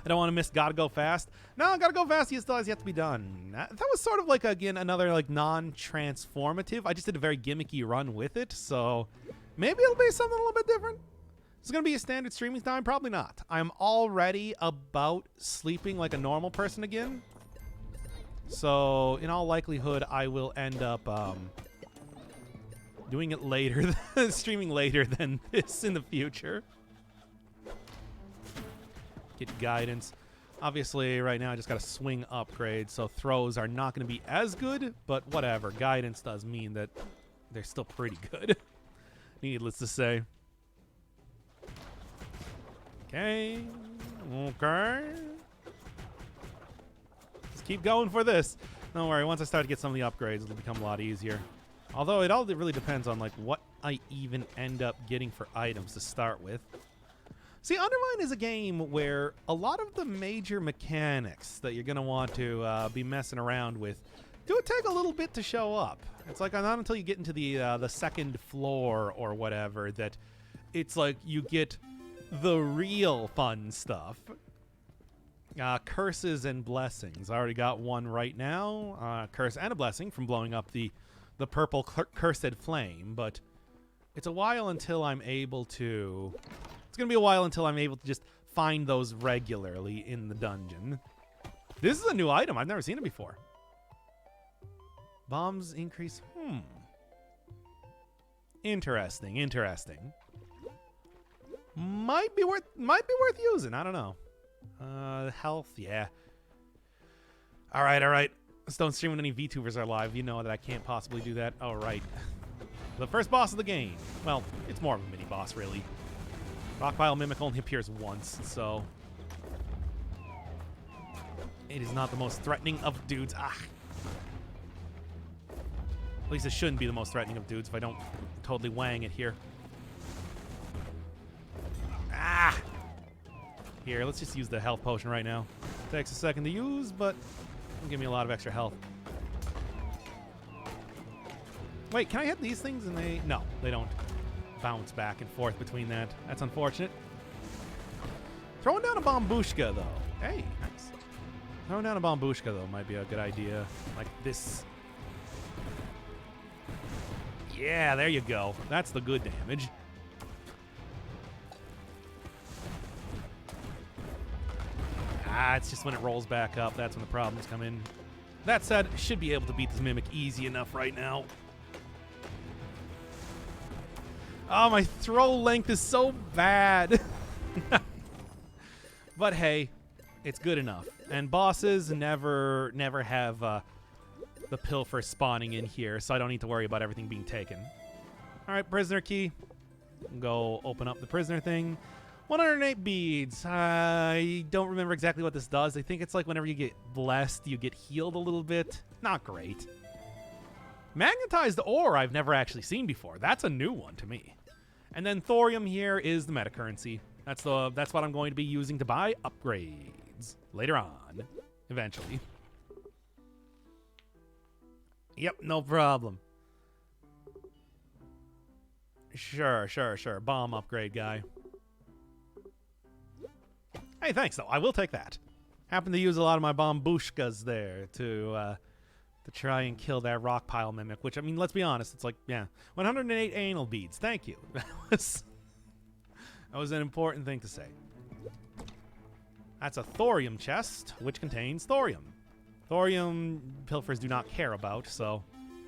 I don't want to miss Gotta Go Fast. No, Gotta Go Fast still has yet to be done. That was sort of like, again, another like non-transformative. I just did a very gimmicky run with it, so maybe it'll be something a little bit different. Is it going to be a standard streaming time? Probably not. I'm already about sleeping like a normal person again. So, in all likelihood, I will end up doing it later, streaming later than this in the future. Get guidance. Obviously, right now I just got a swing upgrade, so throws are not going to be as good, but whatever. Guidance does mean that they're still pretty good. Needless to say. Okay. Just keep going for this. Don't worry, once I start to get some of the upgrades, it'll become a lot easier. Although it all really depends on like what I even end up getting for items to start with. See, Undermine is a game where a lot of the major mechanics that you're going to want to be messing around with do take a little bit to show up. It's like not until you get into the second floor or whatever that it's like you get the real fun stuff. Curses and blessings. I already got one right now. Curse and a blessing from blowing up the purple cursed flame, but it's a while until I'm able to... It's going to be a while until I'm able to just find those regularly in the dungeon. This is a new item. I've never seen it before. Bombs increase. Interesting. Might be worth using. I don't know. Health, yeah. All right. Just don't stream when any VTubers are live. You know that I can't possibly do that. All right. The first boss of the game. Well, it's more of a mini boss, really. Rockpile Mimic only appears once, so it is not the most threatening of dudes. At least it shouldn't be the most threatening of dudes if I don't totally wang it here. Here, let's just use the health potion right now. Takes a second to use, but it'll give me a lot of extra health. Wait, can I hit these things and they... No, they don't bounce back and forth between that. That's unfortunate. Throwing down a Bombushka, though. Hey, nice. Throwing down a Bombushka, though, might be a good idea. Like this. Yeah, there you go. That's the good damage. It's just when it rolls back up. That's when the problems come in. That said, should be able to beat this Mimic easy enough right now. Oh, my throw length is so bad. But hey, it's good enough. And bosses never have the pilfer spawning in here, so I don't need to worry about everything being taken. All right, prisoner key. Go open up the prisoner thing. 108 beads. I don't remember exactly what this does. I think it's like whenever you get blessed, you get healed a little bit. Not great. Magnetized ore I've never actually seen before. That's a new one to me. And then thorium here is the meta currency. That's what I'm going to be using to buy upgrades later on, eventually. Yep, no problem. Sure. Bomb upgrade guy. Hey, thanks though. I will take that. Happen to use a lot of my Bombushkas there to to try and kill that rock pile mimic, which, I mean, let's be honest, it's like, yeah, 108 anal beads. Thank you. That was an important thing to say. That's a thorium chest, which contains thorium. Thorium pilfers do not care about, so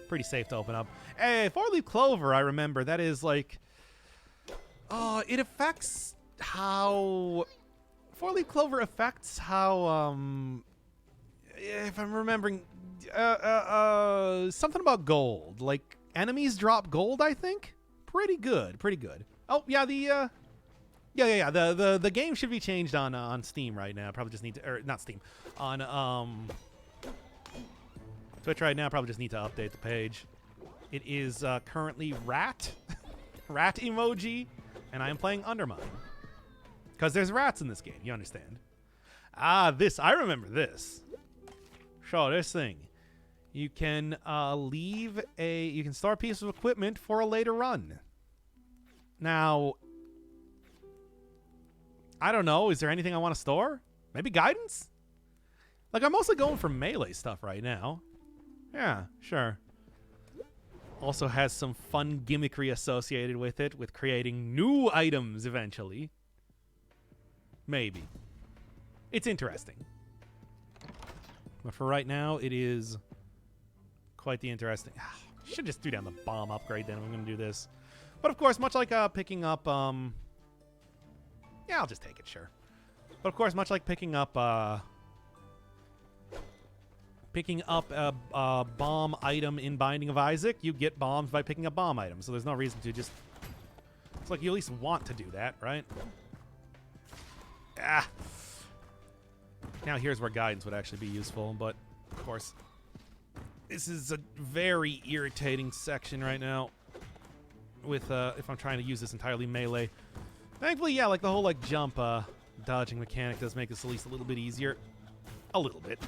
pretty safe to open up. Hey, four-leaf clover, I remember. That is like... it affects how... Four-leaf clover affects how, if I'm remembering... something about gold. Like, enemies drop gold, I think? Pretty good, pretty good. Oh, yeah, the game should be changed on Steam right now. Probably just need to, or not Steam, on Twitch right now. Probably just need to update the page. It is currently rat emoji, and I am playing Undermine because there's rats in this game. You understand? I remember this. Show this thing. You can you can store a piece of equipment for a later run. Now, I don't know. Is there anything I want to store? Maybe guidance? Like, I'm mostly going for melee stuff right now. Yeah, sure. Also has some fun gimmickry associated with it, with creating new items eventually. Maybe. It's interesting. But for right now, it is quite the interesting... should just do down the bomb upgrade then. I'm going to do this. But of course, much like picking up... yeah, I'll just take it, sure. But of course, much like picking up a bomb item in Binding of Isaac, you get bombs by picking up bomb items. So there's no reason to just... It's like you at least want to do that, right? Ah. Now here's where guidance would actually be useful, but of course, this is a very irritating section right now. With if I'm trying to use this entirely melee. Thankfully, yeah, like the whole like jump dodging mechanic does make this at least a little bit easier. A little bit.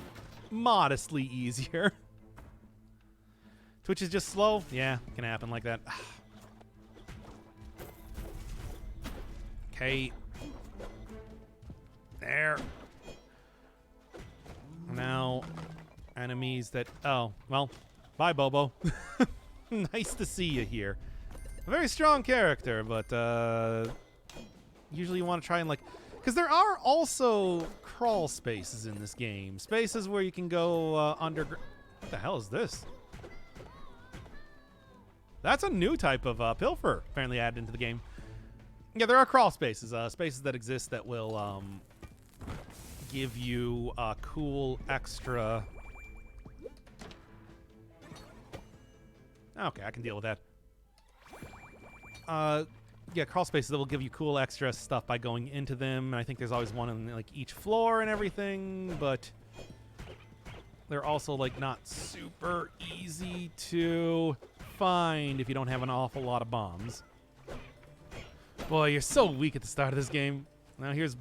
Modestly easier. Twitch is just slow. Yeah, can happen like that. Okay. There. Now, enemies that... Oh, well, bye, Bobo. Nice to see you here. A very strong character, but usually you want to try and, like... Because there are also crawl spaces in this game. Spaces where you can go underground. What the hell is this? That's a new type of pilfer, apparently added into the game. Yeah, there are crawl spaces. Spaces that exist that will... give you cool extra... Okay, I can deal with that. Yeah, crawl spaces that will give you cool extra stuff by going into them. I think there's always one on like each floor and everything, but they're also like not super easy to find if you don't have an awful lot of bombs. Boy, you're so weak at the start of this game. Now here's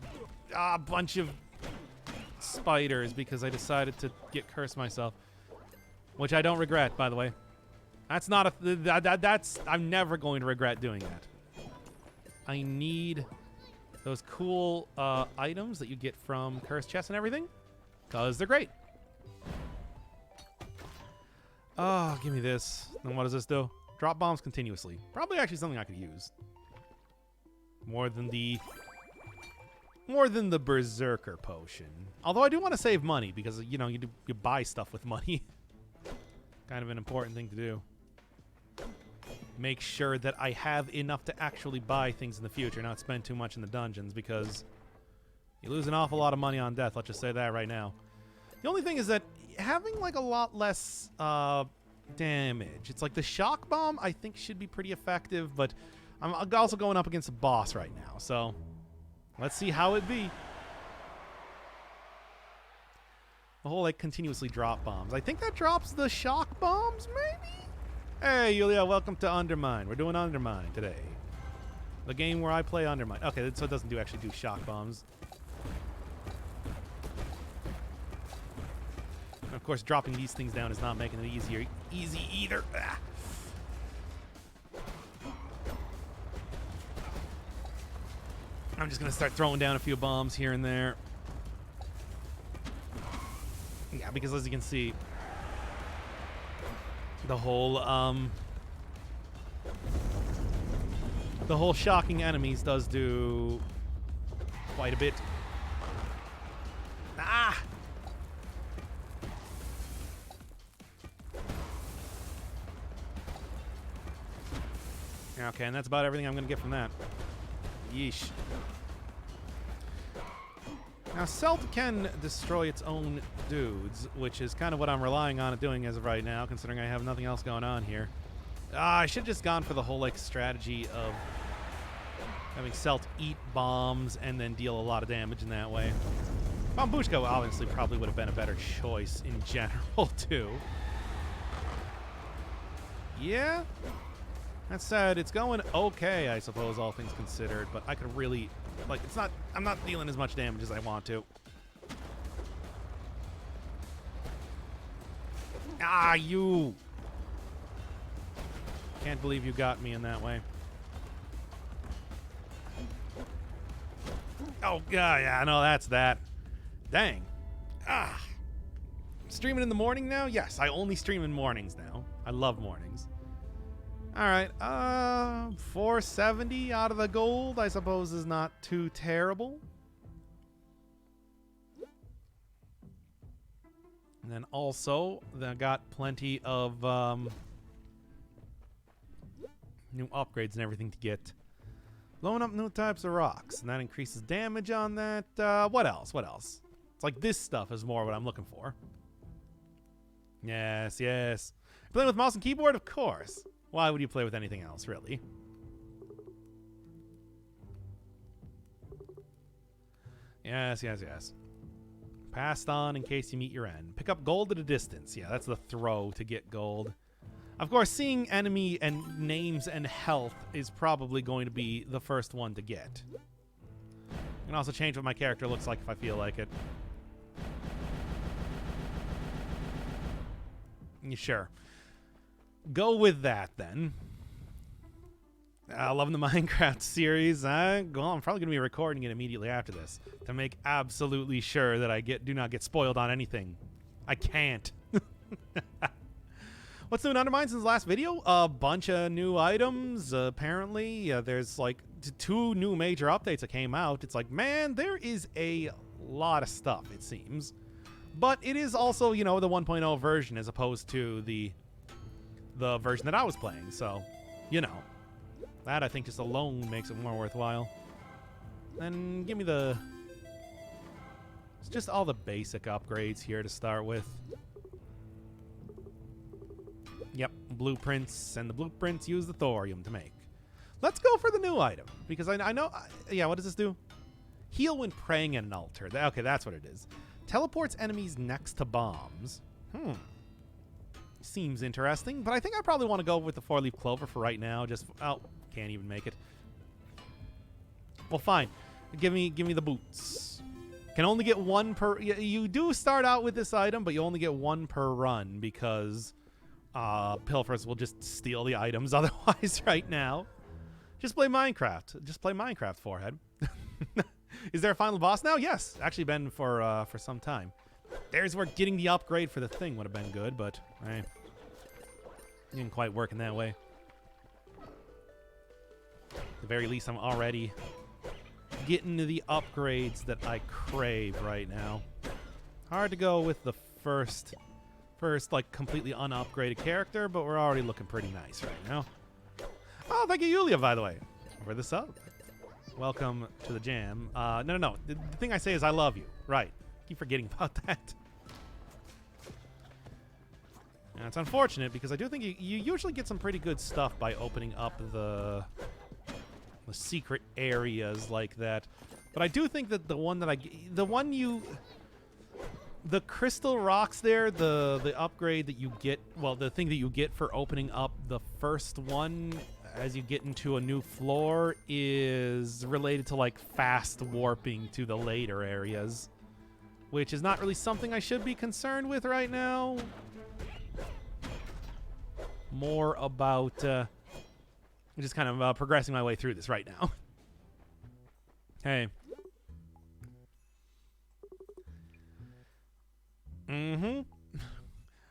a bunch of spiders because I decided to get cursed myself, which I don't regret, by the way. That's not a that's I'm never going to regret doing that. I need those cool items that you get from cursed chests and everything because they're great. Oh, give me this. And what does this do? Drop bombs continuously. Probably actually something I could use more than the Berserker potion. Although I do want to save money because, you know, you buy stuff with money. Kind of an important thing to do. Make sure that I have enough to actually buy things in the future, not spend too much in the dungeons because you lose an awful lot of money on death. Let's just say that right now. The only thing is that having like a lot less damage. It's like the shock bomb I think should be pretty effective, but I'm also going up against a boss right now, so... Let's see how it be. The whole, like, continuously drop bombs. I think that drops the shock bombs, maybe? Hey, Yulia, welcome to Undermine. We're doing Undermine today. The game where I play Undermine. Okay, so it doesn't actually do shock bombs. And of course, dropping these things down is not making it easy either. Ah. I'm just going to start throwing down a few bombs here and there. Yeah, because as you can see, The whole shocking enemies does do quite a bit. Ah! Okay, and that's about everything I'm going to get from that. Yeesh. Now, Celt can destroy its own dudes, which is kind of what I'm relying on it doing as of right now, considering I have nothing else going on here. I should have just gone for the whole, like, strategy of having Celt eat bombs and then deal a lot of damage in that way. Bombushka obviously probably would have been a better choice in general, too. Yeah. That said, it's going okay, I suppose, all things considered, but I could really, like, I'm not dealing as much damage as I want to. Ah, you! Can't believe you got me in that way. Oh, God, yeah, no, that's that. Dang. Ah. Streaming in the morning now? Yes, I only stream in mornings now. I love mornings. All right, 470 out of the gold, I suppose, is not too terrible. And then also, I got plenty of new upgrades and everything to get. Blowing up new types of rocks, and that increases damage on that. What else? What else? It's like this stuff is more what I'm looking for. Yes, yes. Playing with mouse and keyboard? Of course. Why would you play with anything else, really? Yes, yes, yes. Passed on in case you meet your end. Pick up gold at a distance. Yeah, that's the throw to get gold. Of course, seeing enemy and names and health is probably going to be the first one to get. I can also change what my character looks like if I feel like it. Sure. Go with that, then. Loving the Minecraft series. Well, I'm probably going to be recording it immediately after this to make absolutely sure that I do not get spoiled on anything. I can't. What's new in Undermine since the last video? A bunch of new items, apparently. There's, like, 2 new major updates that came out. It's like, man, there is a lot of stuff, it seems. But it is also, you know, the 1.0 version as opposed to the version that I was playing. So, you know, that I think just alone makes it more worthwhile. Then give me it's just all the basic upgrades here to start with. Yep, blueprints, and the blueprints use the thorium to make. Let's go for the new item, because I know, yeah, what does this do? Heal when praying at an altar. Okay, that's what it is. Teleports enemies next to bombs. Seems interesting, but I think I probably want to go with the 4-leaf clover for right now. Oh, can't even make it. Well, fine. Give me the boots. Can only get 1 per. You do start out with this item, but you only get 1 per run because pilfers will just steal the items otherwise. Right now, just play Minecraft. Just play Minecraft, forehead. Is there a final boss now? Yes, actually been for some time. There's where getting the upgrade for the thing would have been good, but it didn't quite work in that way. At the very least, I'm already getting to the upgrades that I crave right now. Hard to go with the first like completely unupgraded character, but we're already looking pretty nice right now. Oh, thank you, Yulia, by the way, for the sub. Welcome to the jam. No. The thing I say is I love you. Right. Keep forgetting about that. And it's unfortunate because I do think you usually get some pretty good stuff by opening up the secret areas like that. But I do think that the crystal rocks there, the upgrade that you get, well, the thing that you get for opening up the first one as you get into a new floor is related to like fast warping to the later areas, which is not really something I should be concerned with right now. More about just kind of progressing my way through this right now. Hey.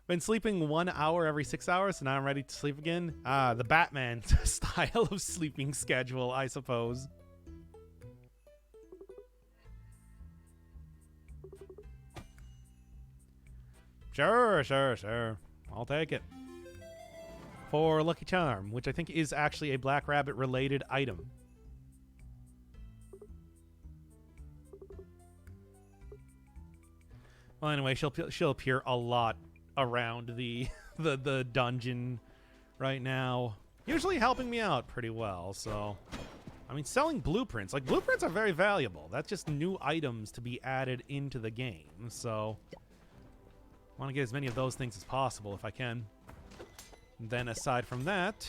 Been sleeping 1 hour every 6 hours, so now I'm ready to sleep again. The Batman style of sleeping schedule, I suppose. Sure. I'll take it. For Lucky Charm, which I think is actually a Black Rabbit related item. Well, anyway, she'll appear a lot around the the dungeon right now, usually helping me out pretty well. So, I mean, selling blueprints, like blueprints are very valuable. That's just new items to be added into the game. So, I want to get as many of those things as possible if I can. And then aside from that,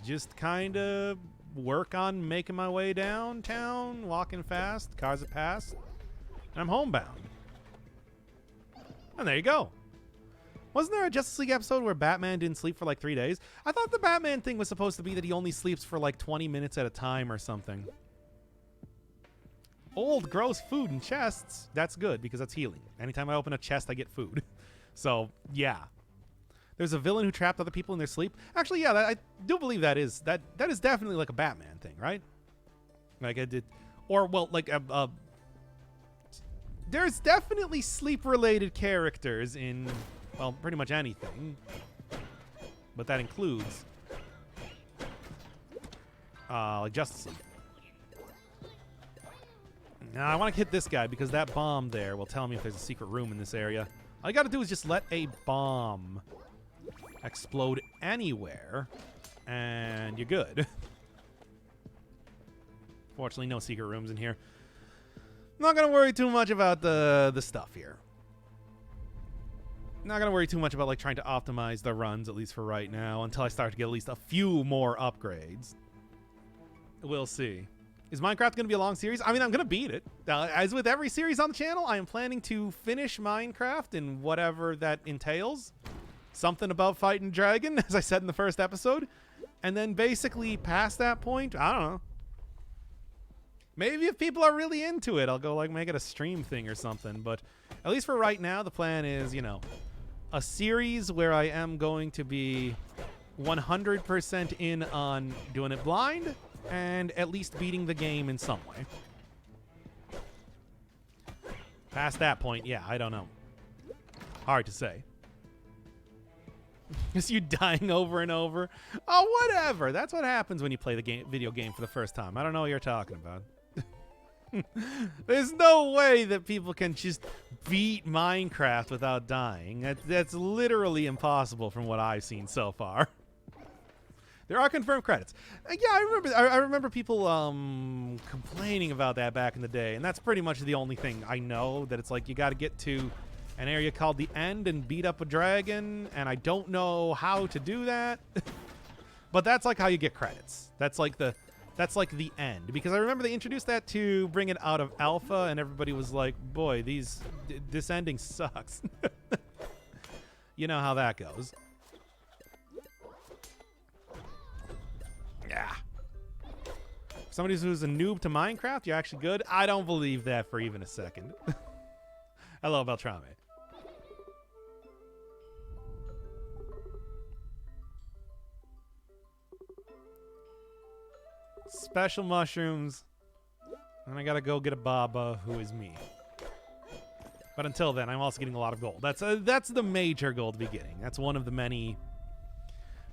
just kind of work on making my way downtown, walking fast, cars are past, and I'm homebound. And there you go. Wasn't there a Justice League episode where Batman didn't sleep for like 3 days? I thought the Batman thing was supposed to be that he only sleeps for like 20 minutes at a time or something. Old, gross food in chests. That's good because that's healing. Anytime I open a chest, I get food. So, yeah. There's a villain who trapped other people in their sleep. Actually, yeah, I do believe that is definitely like a Batman thing, right? Like I did, or well, like there's definitely sleep-related characters in, well, pretty much anything. But that includes like Justice League. Now I want to hit this guy because that bomb there will tell me if there's a secret room in this area. All you got to do is just let a bomb explode anywhere, and you're good. Fortunately, no secret rooms in here. Not gonna worry too much about the stuff here. Not gonna worry too much about like trying to optimize the runs, at least for right now, until I start to get at least a few more upgrades. We'll see. Is Minecraft gonna be a long series? I mean, I'm gonna beat it. As with every series on the channel, I am planning to finish Minecraft in whatever that entails. Something about fighting dragon, as I said in the first episode. And then basically past that point, I don't know. Maybe if people are really into it, I'll go like make it a stream thing or something. But at least for right now, the plan is, you know, a series where I am going to be 100% in on doing it blind and at least beating the game in some way. Past that point, yeah, I don't know. Hard to say. Just you dying over and over. Oh, whatever. That's what happens when you play the video game for the first time. I don't know what you're talking about. There's no way that people can just beat Minecraft without dying. That's literally impossible from what I've seen so far. There are confirmed credits. Yeah, I remember people complaining about that back in the day, and that's pretty much the only thing I know, that it's like you got to get to an area called the End and beat up a dragon, and I don't know how to do that. But that's like how you get credits. That's like the end, because I remember they introduced that to bring it out of alpha, and everybody was like, "Boy, this ending sucks." You know how that goes. Yeah. Somebody who's a noob to Minecraft, you're actually good? I don't believe that for even a second. Hello, Beltrame. Special mushrooms. And I gotta go get a Baba, who is me. But until then, I'm also getting a lot of gold. That's the major goal to be getting. That's one of the many.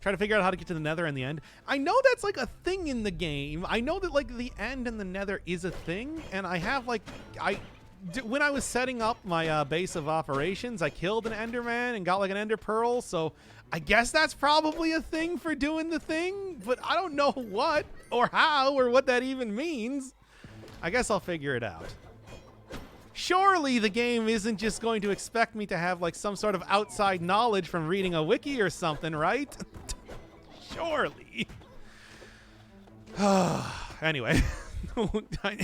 Try to figure out how to get to the Nether and the End. I know that's like a thing in the game. I know that like the End and the Nether is a thing, and I have like when I was setting up my base of operations, I killed an Enderman and got like an Ender Pearl. So I guess that's probably a thing for doing the thing, but I don't know what or how or what that even means. I guess I'll figure it out. Surely the game isn't just going to expect me to have like some sort of outside knowledge from reading a wiki or something, right? Surely. Anyway,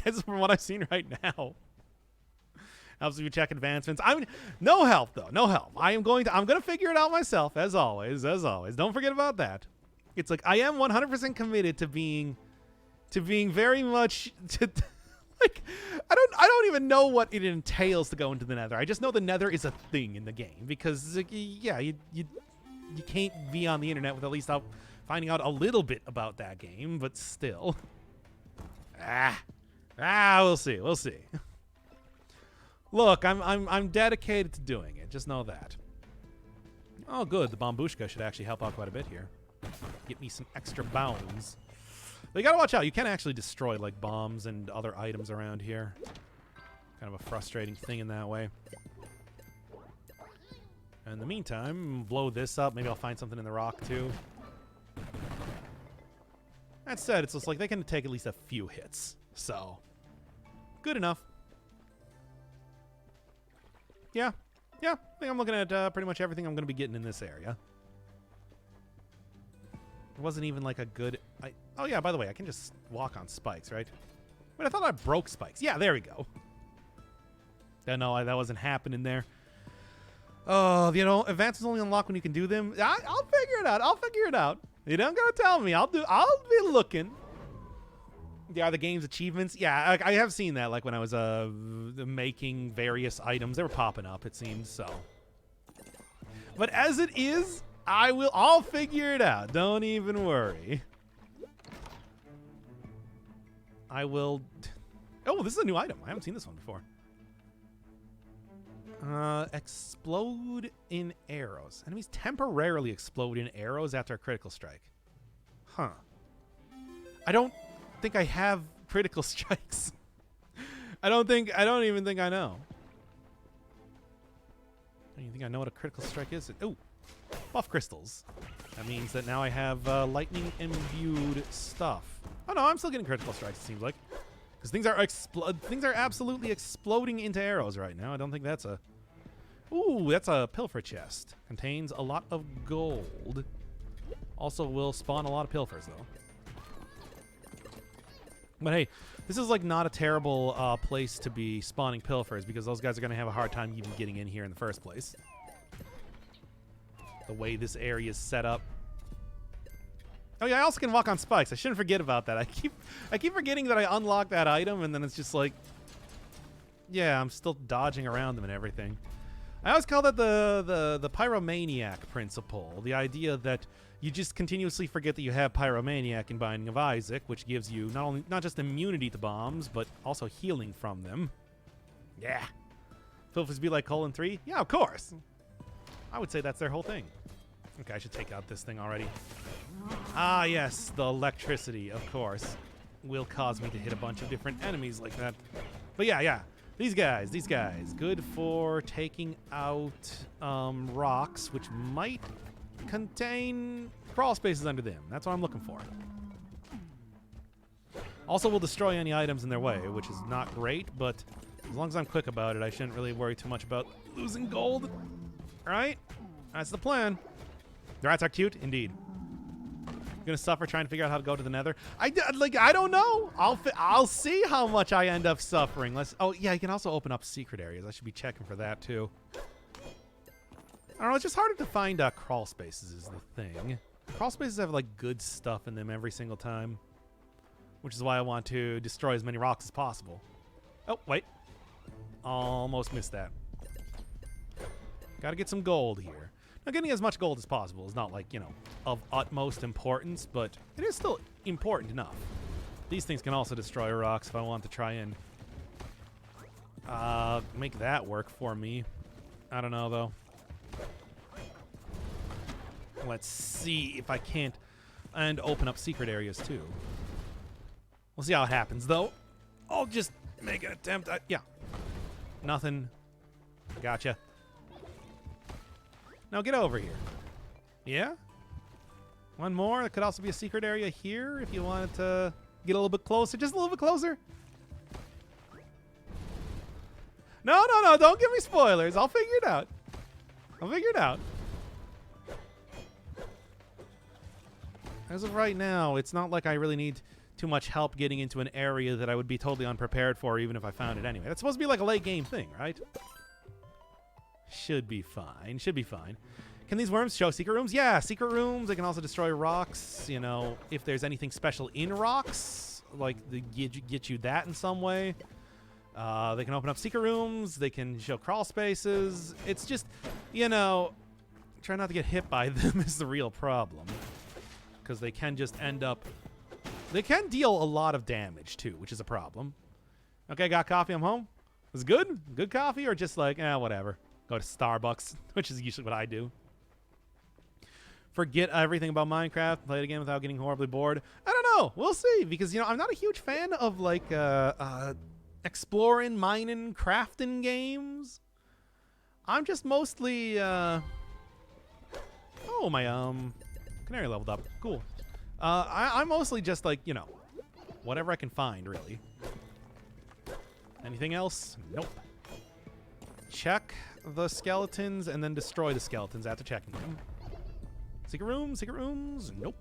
as from what I've seen right now, helps if you check advancements. No help though, no help. I'm gonna figure it out myself, as always. Don't forget about that. It's like I am 100% committed to being very much Like, I don't even know what it entails to go into the Nether. I just know the Nether is a thing in the game because, yeah, you can't be on the internet with at least finding out a little bit about that game, but still. We'll see. We'll see. Look, I'm dedicated to doing it. Just know that. Oh, good. The Bombushka should actually help out quite a bit here. Get me some extra bounds. But you gotta watch out. You can actually destroy like bombs and other items around here. Kind of a frustrating thing in that way. In the meantime, blow this up. Maybe I'll find something in the rock too. That said, it's just like they can take at least a few hits. So, good enough. Yeah. I think I'm looking at pretty much everything I'm going to be getting in this area. It wasn't even like a good... oh, yeah, by the way, I can just walk on spikes, right? Wait, I thought I broke spikes. Yeah, there we go. No, that wasn't happening there. Oh, you know, advances only unlock when you can do them. I'll figure it out. You don't got to tell me. I'll be looking. Yeah, the game's achievements. Yeah, I have seen that. Like when I was making various items, they were popping up. It seems so. But as it is, I'll figure it out. Don't even worry. I will. Oh, this is a new item. I haven't seen this one before. Explode in arrows. Enemies temporarily explode in arrows after a critical strike. Huh. I don't think I have critical strikes. I don't even think I know. I don't even think I know what a critical strike is. Oh, buff crystals. That means that now I have lightning imbued stuff. Oh no, I'm still getting critical strikes, it seems like. Because things are absolutely exploding into arrows right now. I don't think that's a... Ooh, that's a pilfer chest. Contains a lot of gold. Also will spawn a lot of pilfers, though. But hey, this is like not a terrible place to be spawning pilfers because those guys are going to have a hard time even getting in here in the first place. The way this area is set up. Oh yeah, I also can walk on spikes. I shouldn't forget about that. I keep forgetting that I unlocked that item, and then it's just like, yeah, I'm still dodging around them and everything. I always call that the pyromaniac principle. The idea that you just continuously forget that you have pyromaniac in Binding of Isaac, which gives you not just immunity to bombs, but also healing from them. Yeah. Pilfers be like colon 3? Yeah, of course. I would say that's their whole thing. Okay, I should take out this thing already. Ah, yes, the electricity, of course, will cause me to hit a bunch of different enemies like that. But yeah. These guys, good for taking out rocks, which might contain crawl spaces under them. That's what I'm looking for. Also will destroy any items in their way, which is not great, but as long as I'm quick about it, I shouldn't really worry too much about losing gold. All right? That's the plan. The rats are cute, indeed. Gonna suffer trying to figure out how to go to the Nether. I don't know. I'll see how much I end up suffering. Oh yeah, you can also open up secret areas. I should be checking for that too. I don't know. It's just harder to find crawl spaces is the thing. Crawl spaces have like good stuff in them every single time, which is why I want to destroy as many rocks as possible. Oh wait, almost missed that. Got to get some gold here. Now, getting as much gold as possible is not like, you know, of utmost importance, but it is still important enough. These things can also destroy rocks if I want to try and make that work for me. I don't know, though. Let's see if I can't. And open up secret areas, too. We'll see how it happens, though. I'll just make an attempt. Yeah. Nothing. Gotcha. Now get over here. Yeah? One more. There could also be a secret area here if you wanted to get a little bit closer. Just a little bit closer. No. Don't give me spoilers. I'll figure it out. As of right now, it's not like I really need too much help getting into an area that I would be totally unprepared for even if I found it anyway. That's supposed to be like a late game thing, right? Should be fine. Can these worms show secret rooms? Yeah, secret rooms. They can also destroy rocks. You know, if there's anything special in rocks, like get you that in some way. They can open up secret rooms. They can show crawl spaces. It's just, you know, try not to get hit by them is the real problem. Because they can just end up... They can deal a lot of damage, too, which is a problem. Okay, got coffee, I'm home. Was it good? Good coffee? Or just like, whatever. Go to Starbucks, which is usually what I do. Forget everything about Minecraft. Play it again without getting horribly bored. I don't know. We'll see. Because, you know, I'm not a huge fan of, like, exploring, mining, crafting games. I'm just mostly, Oh, my, canary leveled up. Cool. I'm mostly just, like, you know, whatever I can find, really. Anything else? Nope. Check the skeletons and then destroy the skeletons after checking them. Secret rooms? Secret rooms? Nope.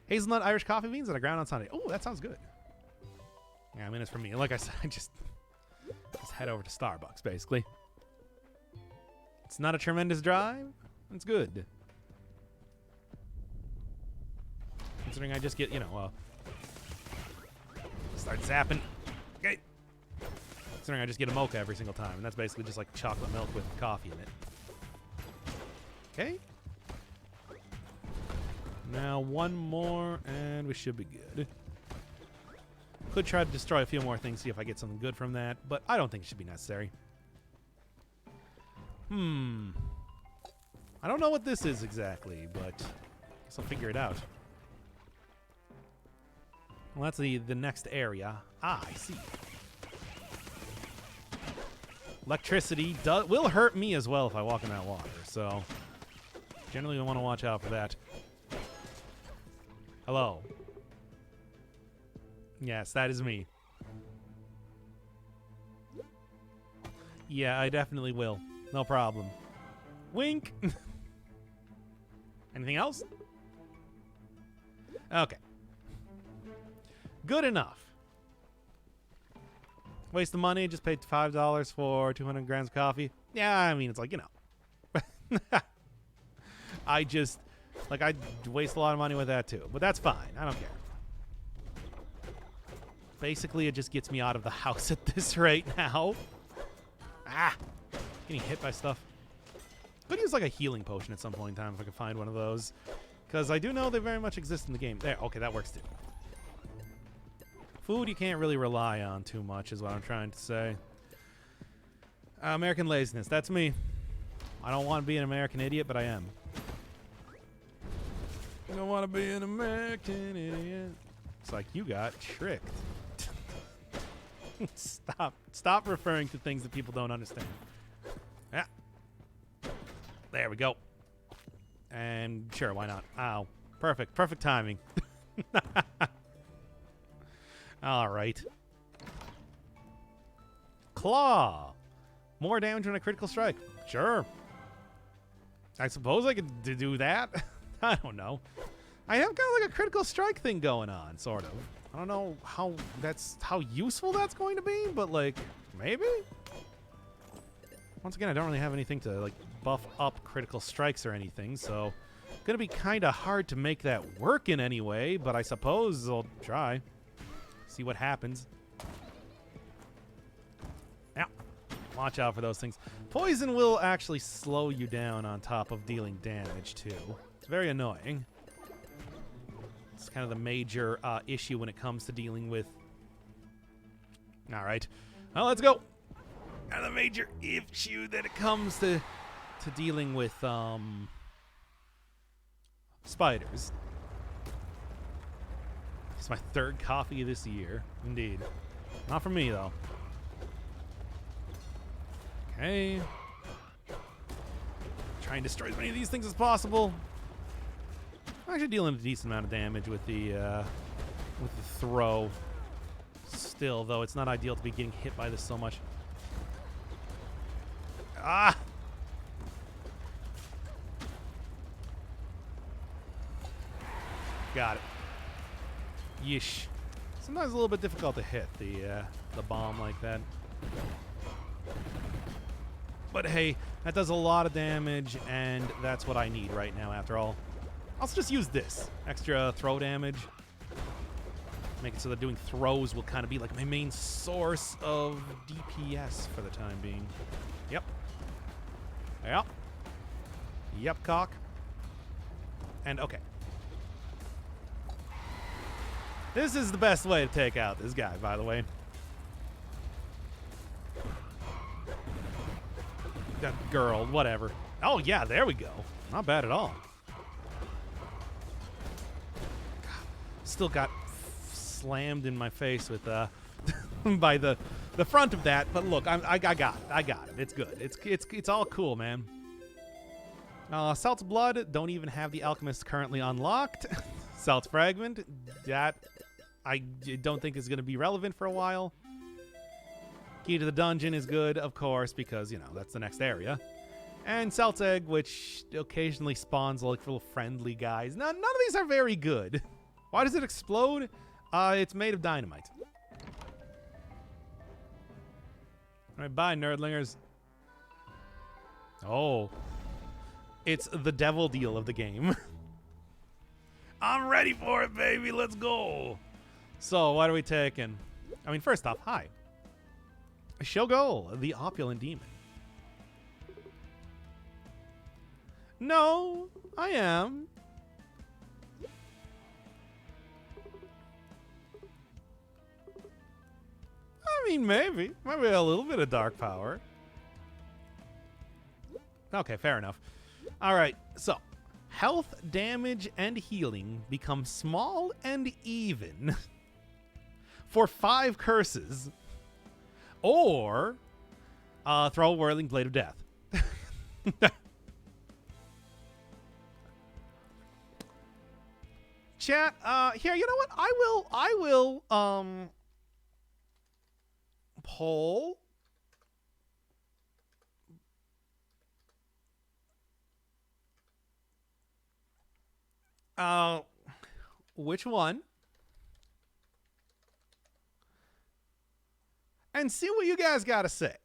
Hazelnut Irish coffee beans on the ground on Sunday. Oh, that sounds good. Yeah, I mean, it's for me. Like I said, I just head over to Starbucks, basically. It's not a tremendous drive. It's good. Considering I just get, you know, start zapping. Okay. Considering I just get a mocha every single time, and that's basically just like chocolate milk with coffee in it. Okay. Now one more, and we should be good. Could try to destroy a few more things, see if I get something good from that, but I don't think it should be necessary. I don't know what this is exactly, but I guess I'll figure it out. Well, that's the next area. Ah, I see. Electricity will hurt me as well if I walk in that water, so generally we want to watch out for that. Hello. Yes, that is me. Yeah, I definitely will. No problem. Wink. Anything else? Okay. Good enough. Waste the money, just paid $5 for 200 grams of coffee. Yeah, I mean, it's like, you know. I just, like, I waste a lot of money with that too. But that's fine. I don't care. Basically, it just gets me out of the house at this right now. Ah! Getting hit by stuff. Could use, like, a healing potion at some point in time if I could find one of those. Because I do know they very much exist in the game. There, okay, that works too. Food you can't really rely on too much is what I'm trying to say. American laziness. That's me. I don't want to be an American idiot, but I am. I don't want to be an American idiot. It's like you got tricked. Stop referring to things that people don't understand. Yeah. There we go. And sure, why not? Ow. Perfect. Perfect timing. All right. Claw. More damage when a critical strike. Sure. I suppose I could do that. I don't know. I have kind of like a critical strike thing going on, sort of. I don't know how useful that's going to be, but like maybe. Once again, I don't really have anything to like buff up critical strikes or anything, so it's gonna be kind of hard to make that work in any way. But I suppose I'll try. See what happens. Yeah. Watch out for those things. Poison will actually slow you down on top of dealing damage, too. It's very annoying. It's kind of the major issue when it comes to dealing with... All right. Well, let's go. Kind of the major issue that it comes to dealing with spiders. It's my third coffee this year. Indeed. Not for me, though. Okay. Try and destroy as many of these things as possible. I'm actually dealing a decent amount of damage with the throw. Still, though, it's not ideal to be getting hit by this so much. Ah! Got it. Yeesh. Sometimes a little bit difficult to hit the bomb like that. But hey, that does a lot of damage, and that's what I need right now, after all. I'll just use this. Extra throw damage. Make it so that doing throws will kind of be like my main source of DPS for the time being. Yep. Yep. Yep, cock. And okay. This is the best way to take out this guy, by the way. That girl, whatever. Oh, yeah, there we go. Not bad at all. Still got slammed in my face with by the front of that, but look, I got it. I got it. It's good. It's all cool, man. Salt's Blood, don't even have the Alchemist currently unlocked. Salt's Fragment, that I don't think is going to be relevant for a while. Key to the Dungeon is good, of course, because, you know, that's the next area. And Salt's Egg, which occasionally spawns like little friendly guys. None of these are very good. Why does it explode? It's made of dynamite. All right, bye, nerdlingers. Oh. It's the devil deal of the game. I'm ready for it, baby. Let's go. So, what are we taking? I mean, first off, hi. Shogol, the opulent demon. No, I am. I mean, maybe a little bit of dark power. Okay, fair enough. All right, so health, damage, and healing become small and even for 5 curses. Or throw a whirling blade of death. Chat, here, you know what? I will poll which one? And see what you guys got to say.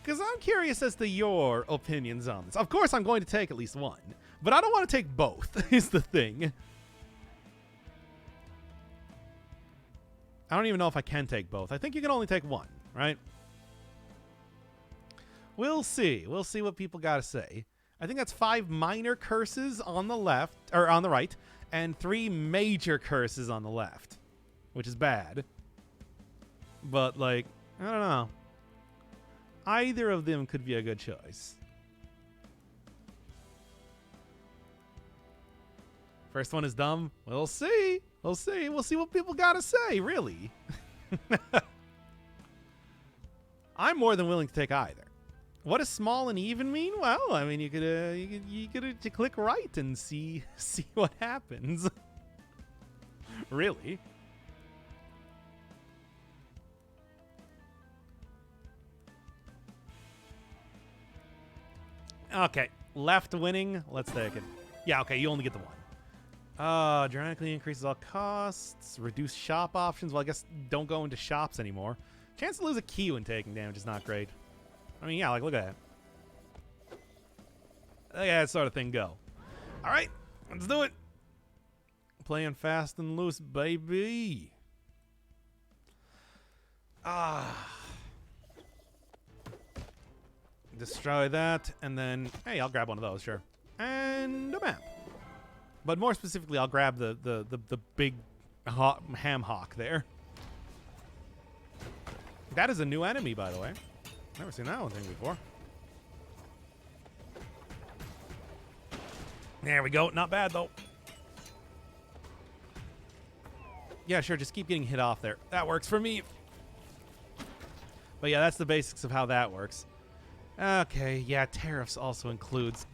Because I'm curious as to your opinions on this. Of course, I'm going to take at least one. But I don't want to take both, is the thing. I don't even know if I can take both. I think you can only take one, right? We'll see. We'll see what people got to say. I think that's 5 minor curses on the left, or on the right, and 3 major curses on the left, which is bad. But, like, I don't know. Either of them could be a good choice. First one is dumb. We'll see. We'll see. We'll see what people got to say, really. I'm more than willing to take either. What does small and even mean? Well, I mean, you could click right and see what happens. Really. Okay, left winning. Let's take it. Yeah, okay, you only get the one. Dramatically increases all costs. Reduce shop options. Well, I guess don't go into shops anymore. Chance to lose a key when taking damage is not great. I mean, yeah, like, look at that. Look at that sort of thing go. All right, let's do it. Playing fast and loose, baby. Destroy that, and then, hey, I'll grab one of those, sure. And a map. But more specifically, I'll grab the big ham hawk there. That is a new enemy, by the way. Never seen that one thing before. There we go. Not bad, though. Yeah, sure. Just keep getting hit off there. That works for me. But yeah, that's the basics of how that works. Okay, yeah, tariffs also includes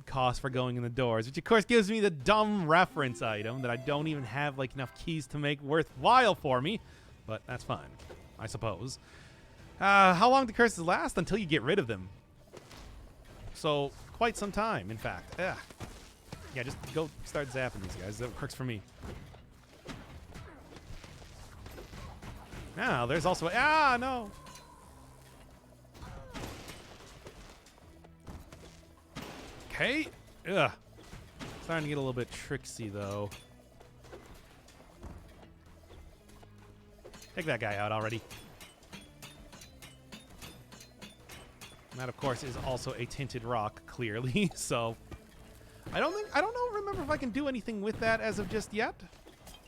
cost for going in the doors, which of course gives me the dumb reference item that I don't even have like enough keys to make worthwhile for me, but that's fine, I suppose. How long do curses last? Until you get rid of them. So, quite some time, in fact. Yeah, just go start zapping these guys. That works for me. Now, there's also... no! Okay. Ugh. Starting to get a little bit tricksy, though. Take that guy out already. And that, of course, is also a tinted rock, clearly. So I don't remember if I can do anything with that as of just yet.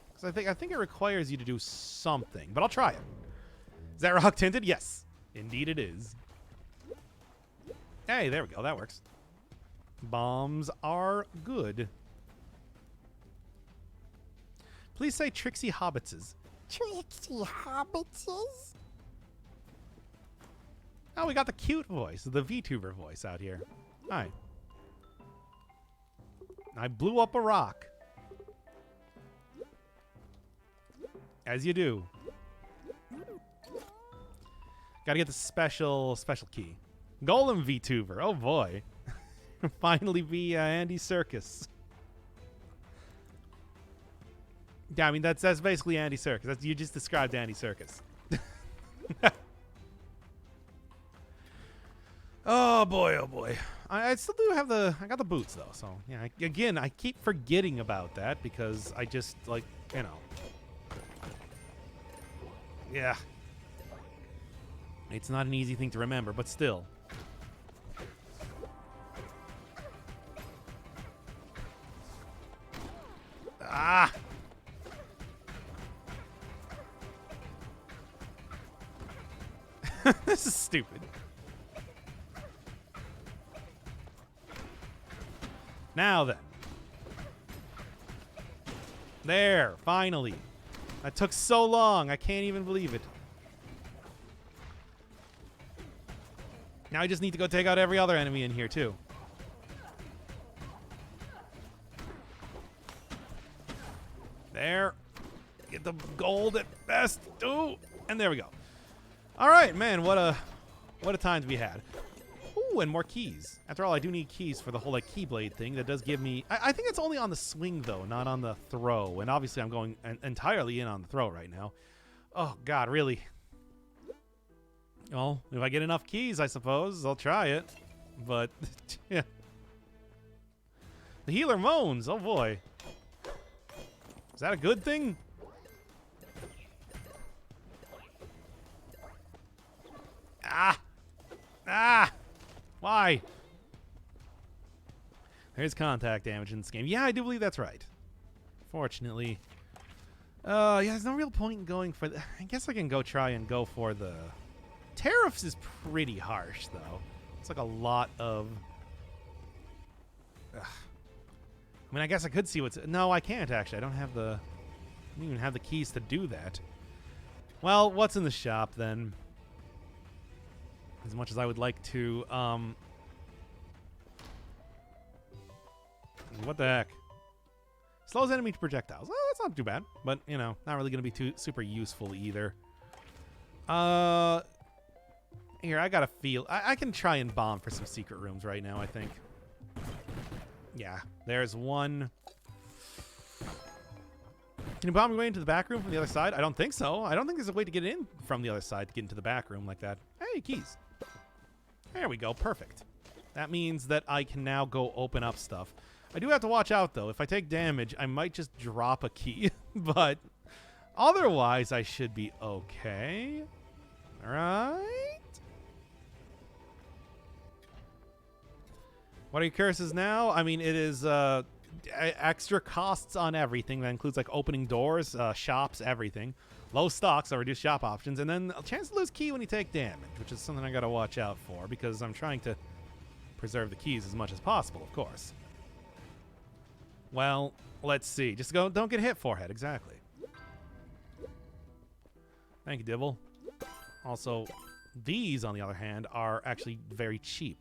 Because I think it requires you to do something, but I'll try it. Is that rock tinted? Yes, indeed it is. Hey, there we go. That works. Bombs are good. Please say Trixie Hobbitses. Trixie Hobbitses? Oh, we got the cute voice, the VTuber voice out here. Hi. I blew up a rock. As you do. Gotta get the special key. Golem VTuber. Oh boy. Finally be Andy Serkis. Yeah, I mean that's basically Andy Serkis. You just described Andy Serkis. Oh boy, oh boy. I still do have I got the boots though, so yeah. Again, I keep forgetting about that because I just like, you know. Yeah. It's not an easy thing to remember, but still. Ah! This is stupid. Now then. There, finally. That took so long. I can't even believe it. Now I just need to go take out every other enemy in here, too. There. Get the gold at best. Ooh, and there we go. All right, man. What a time to be had. Ooh, and more keys. After all, I do need keys for the whole like Keyblade thing. That does give me. I think it's only on the swing though, not on the throw. And obviously, I'm going entirely in on the throw right now. Oh God, really? Well, if I get enough keys, I suppose I'll try it. But yeah, the healer moans. Oh boy, is that a good thing? Ah! Why? There's contact damage in this game. Yeah, I do believe that's right. Fortunately. Yeah, there's no real point in going for the... I guess I can try and go for the... Tariffs is pretty harsh, though. It's like a lot of... Ugh. I mean, I guess I could see what's... No, I can't, actually. I don't even have the keys to do that. Well, what's in the shop, then? As much as I would like to, what the heck? Slows enemy projectiles. Well, that's not too bad, but, you know, not really going to be super useful either. Here, I got a feel. I can try and bomb for some secret rooms right now, I think. Yeah, there's one. Can you bomb your way into the back room from the other side? I don't think so. I don't think there's a way to get in from the other side to get into the back room like that. Hey, keys. There we go. Perfect. That means that I can now go open up stuff. I do have to watch out, though. If I take damage, I might just drop a key. But otherwise, I should be okay. All right. What are your curses now? I mean, it is extra costs on everything. That includes, like, opening doors, shops, everything. Low stocks, so reduced shop options, and then a chance to lose key when you take damage, which is something I gotta watch out for because I'm trying to preserve the keys as much as possible, of course. Well, let's see. Just don't get hit, forehead. Exactly. Thank you, Dibble. Also, these, on the other hand, are actually very cheap.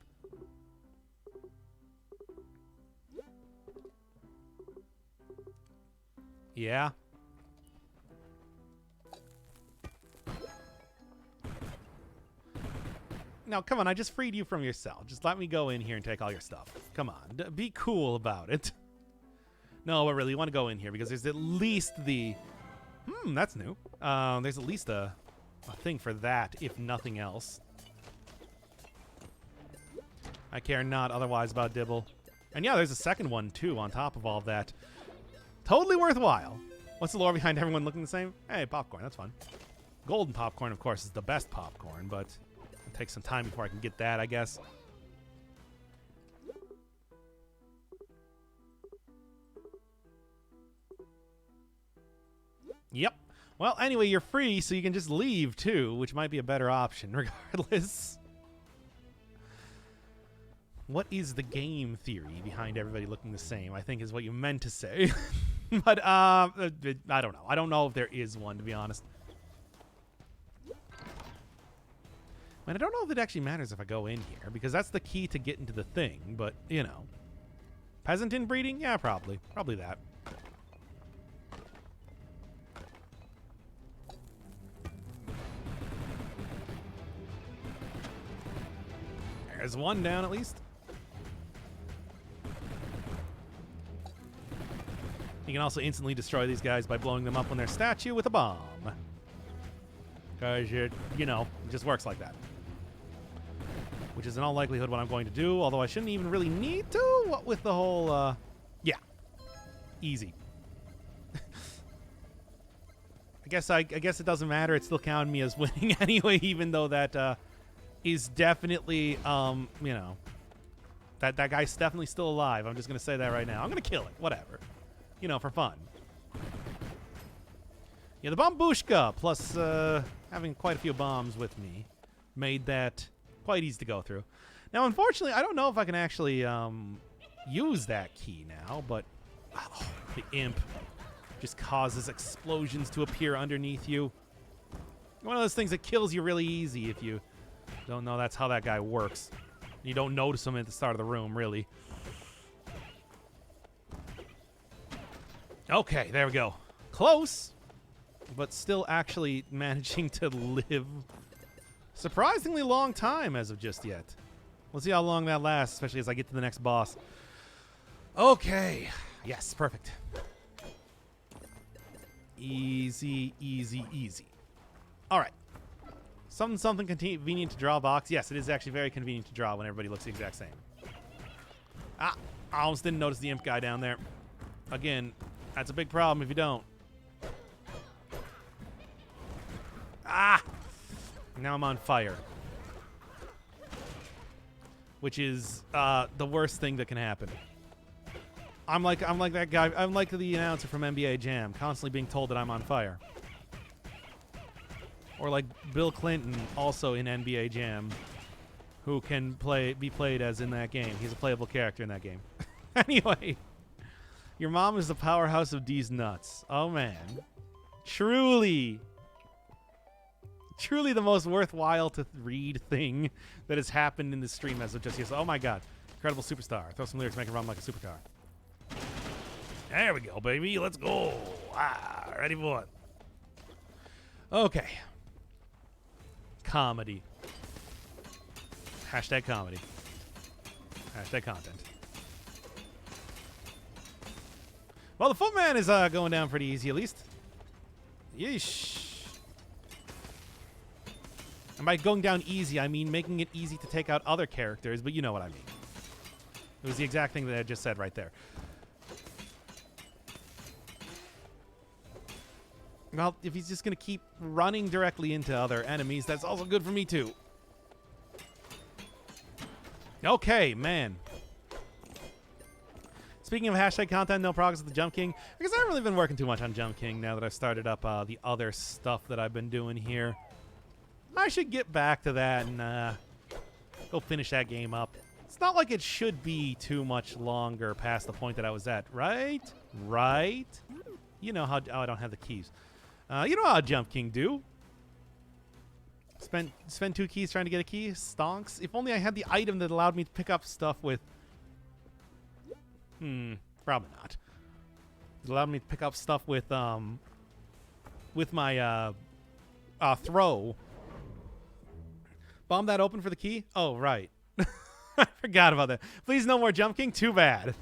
Yeah. Now, come on, I just freed you from your cell. Just let me go in here and take all your stuff. Come on, be cool about it. No, but really, you want to go in here because there's at least the... that's new. There's at least a thing for that, if nothing else. I care not otherwise about Dibble. And yeah, there's a second one, too, on top of all of that. Totally worthwhile. What's the lore behind everyone looking the same? Hey, popcorn, that's fun. Golden popcorn, of course, is the best popcorn, but it'll take some time before I can get that, I guess. Yep. Well, anyway, you're free, so you can just leave, too, which might be a better option, regardless. What is the game theory behind everybody looking the same, I think is what you meant to say. But, I don't know. I don't know if there is one, to be honest. And I don't know if it actually matters if I go in here, because that's the key to get into the thing, but, you know. Peasant inbreeding? Yeah, probably. Probably that. There's one down, at least. You can also instantly destroy these guys by blowing them up on their statue with a bomb. Because, you know, it just works like that. Which is in all likelihood what I'm going to do, although I shouldn't even really need to. What with the whole, yeah. Easy. I guess it doesn't matter. It's still counting me as winning anyway, even though that, is definitely, you know, that guy's definitely still alive. I'm just going to say that right now. I'm going to kill it. Whatever. You know, for fun. Yeah, the Bombushka, plus having quite a few bombs with me, made that quite easy to go through. Now, unfortunately, I don't know if I can actually use that key now, but the imp just causes explosions to appear underneath you. One of those things that kills you really easy if you don't know that's how that guy works. You don't notice him at the start of the room, really. Okay, there we go. Close, but still actually managing to live surprisingly long time as of just yet. We'll see how long that lasts, especially as I get to the next boss. Okay. Yes, perfect. Easy, easy, easy. All right. Something convenient to draw a box. Yes, it is actually very convenient to draw when everybody looks the exact same. Ah, I almost didn't notice the imp guy down there. Again, that's a big problem if you don't. Ah! Now I'm on fire. Which is the worst thing that can happen. I'm like that guy. I'm like the announcer from NBA Jam, constantly being told that I'm on fire. Or like Bill Clinton, also in NBA Jam, who can be played as in that game. He's a playable character in that game. Anyway, your mom is the powerhouse of these nuts. Oh man, truly the most worthwhile to read thing that has happened in this stream as of just yes. Oh my god, incredible superstar. Throw some lyrics, make it run like a supercar. There we go, baby. Let's go. Ah, ready for it. Okay. Comedy. Hashtag comedy. Hashtag content. Well, the Footman is going down pretty easy, at least. Yeesh. And by going down easy, I mean making it easy to take out other characters, but you know what I mean. It was the exact thing that I just said right there. Well, if he's just going to keep running directly into other enemies, that's also good for me, too. Okay, man. Speaking of hashtag content, no progress with the Jump King. Because I haven't really been working too much on Jump King now that I've started up the other stuff that I've been doing here. I should get back to that and go finish that game up. It's not like it should be too much longer past the point that I was at, right? Right? You know how... Oh, I don't have the keys. You know how Jump King do. Spend 2 keys trying to get a key. Stonks. If only I had the item that allowed me to pick up stuff with... probably not. It allowed me to pick up stuff with my throw. Bomb that open for the key? Oh, right. I forgot about that. Please no more Jump King? Too bad.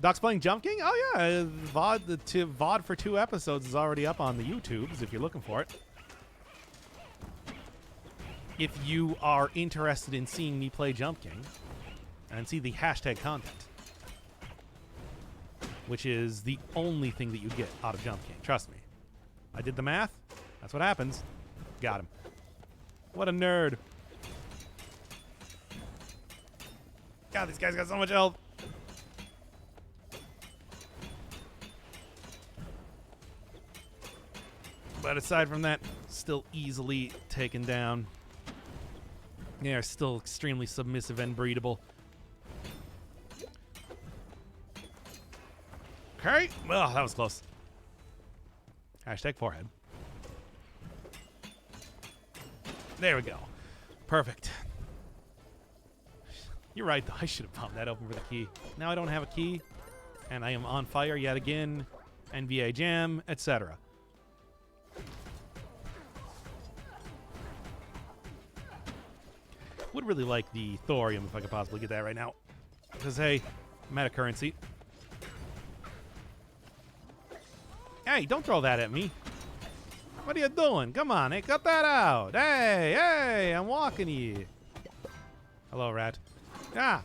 Doc's playing Jump King? Oh, yeah. VOD for 2 episodes is already up on the YouTubes if you're looking for it. If you are interested in seeing me play Jump King and see the hashtag content, which is the only thing that you get out of Jump King. Trust me. I did the math. That's what happens. Got him. What a nerd. God, these guys got so much health. But aside from that, still easily taken down. They are still extremely submissive and breedable. Okay. Well, that was close. Hashtag forehead. There we go. Perfect. You're right, though. I should have popped that open for the key. Now I don't have a key, and I am on fire yet again. NBA Jam, etc. Would really like the thorium if I could possibly get that right now. Because, hey, meta currency. Hey, don't throw that at me. What are you doing? Come on, hey, cut that out. Hey, hey, I'm walking you. Hello, rat. Ah.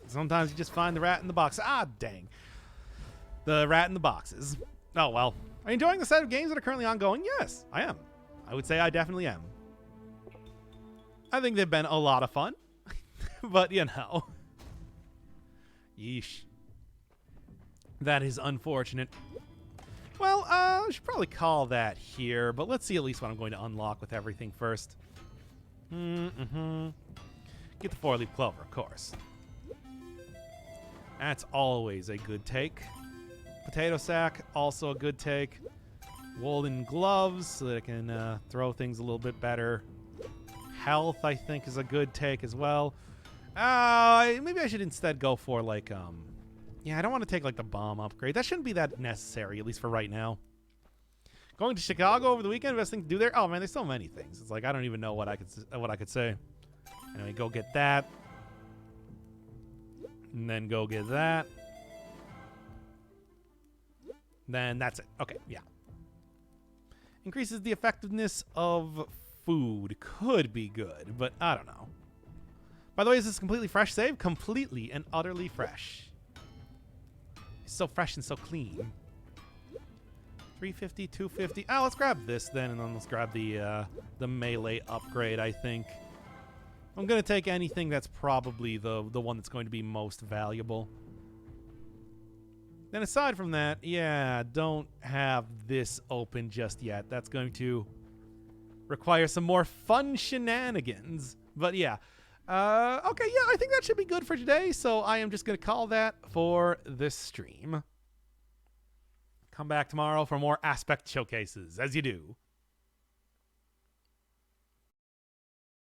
Sometimes you just find the rat in the box. Ah, dang. The rat in the boxes. Oh, well. Are you enjoying the set of games that are currently ongoing? Yes, I am. I would say I definitely am. I think they've been a lot of fun. But, you know. Yeesh. That is unfortunate. Well, I should probably call that here, but let's see at least what I'm going to unlock with everything first. Get the 4-leaf clover, of course. That's always a good take. Potato sack, also a good take. Woolen gloves, so that I can throw things a little bit better. Health, I think, is a good take as well. Maybe I should instead go for, like, yeah, I don't want to take, like, the bomb upgrade. That shouldn't be that necessary, at least for right now. Going to Chicago over the weekend, best thing to do there? Oh, man, there's so many things. It's like, I don't even know what I could say. Anyway, go get that. And then go get that. Then that's it. Okay, yeah. Increases the effectiveness of food. Could be good, but I don't know. By the way, is this completely fresh save? Completely and utterly fresh. It's so fresh and so clean. 350, 250. Oh, let's grab this then, and then let's grab the melee upgrade, I think. I'm going to take anything that's probably the one that's going to be most valuable. Then aside from that, yeah, don't have this open just yet. That's going to require some more fun shenanigans. But yeah. Okay, yeah, I think that should be good for today. So I am just going to call that for this stream. Come back tomorrow for more aspect showcases, as you do.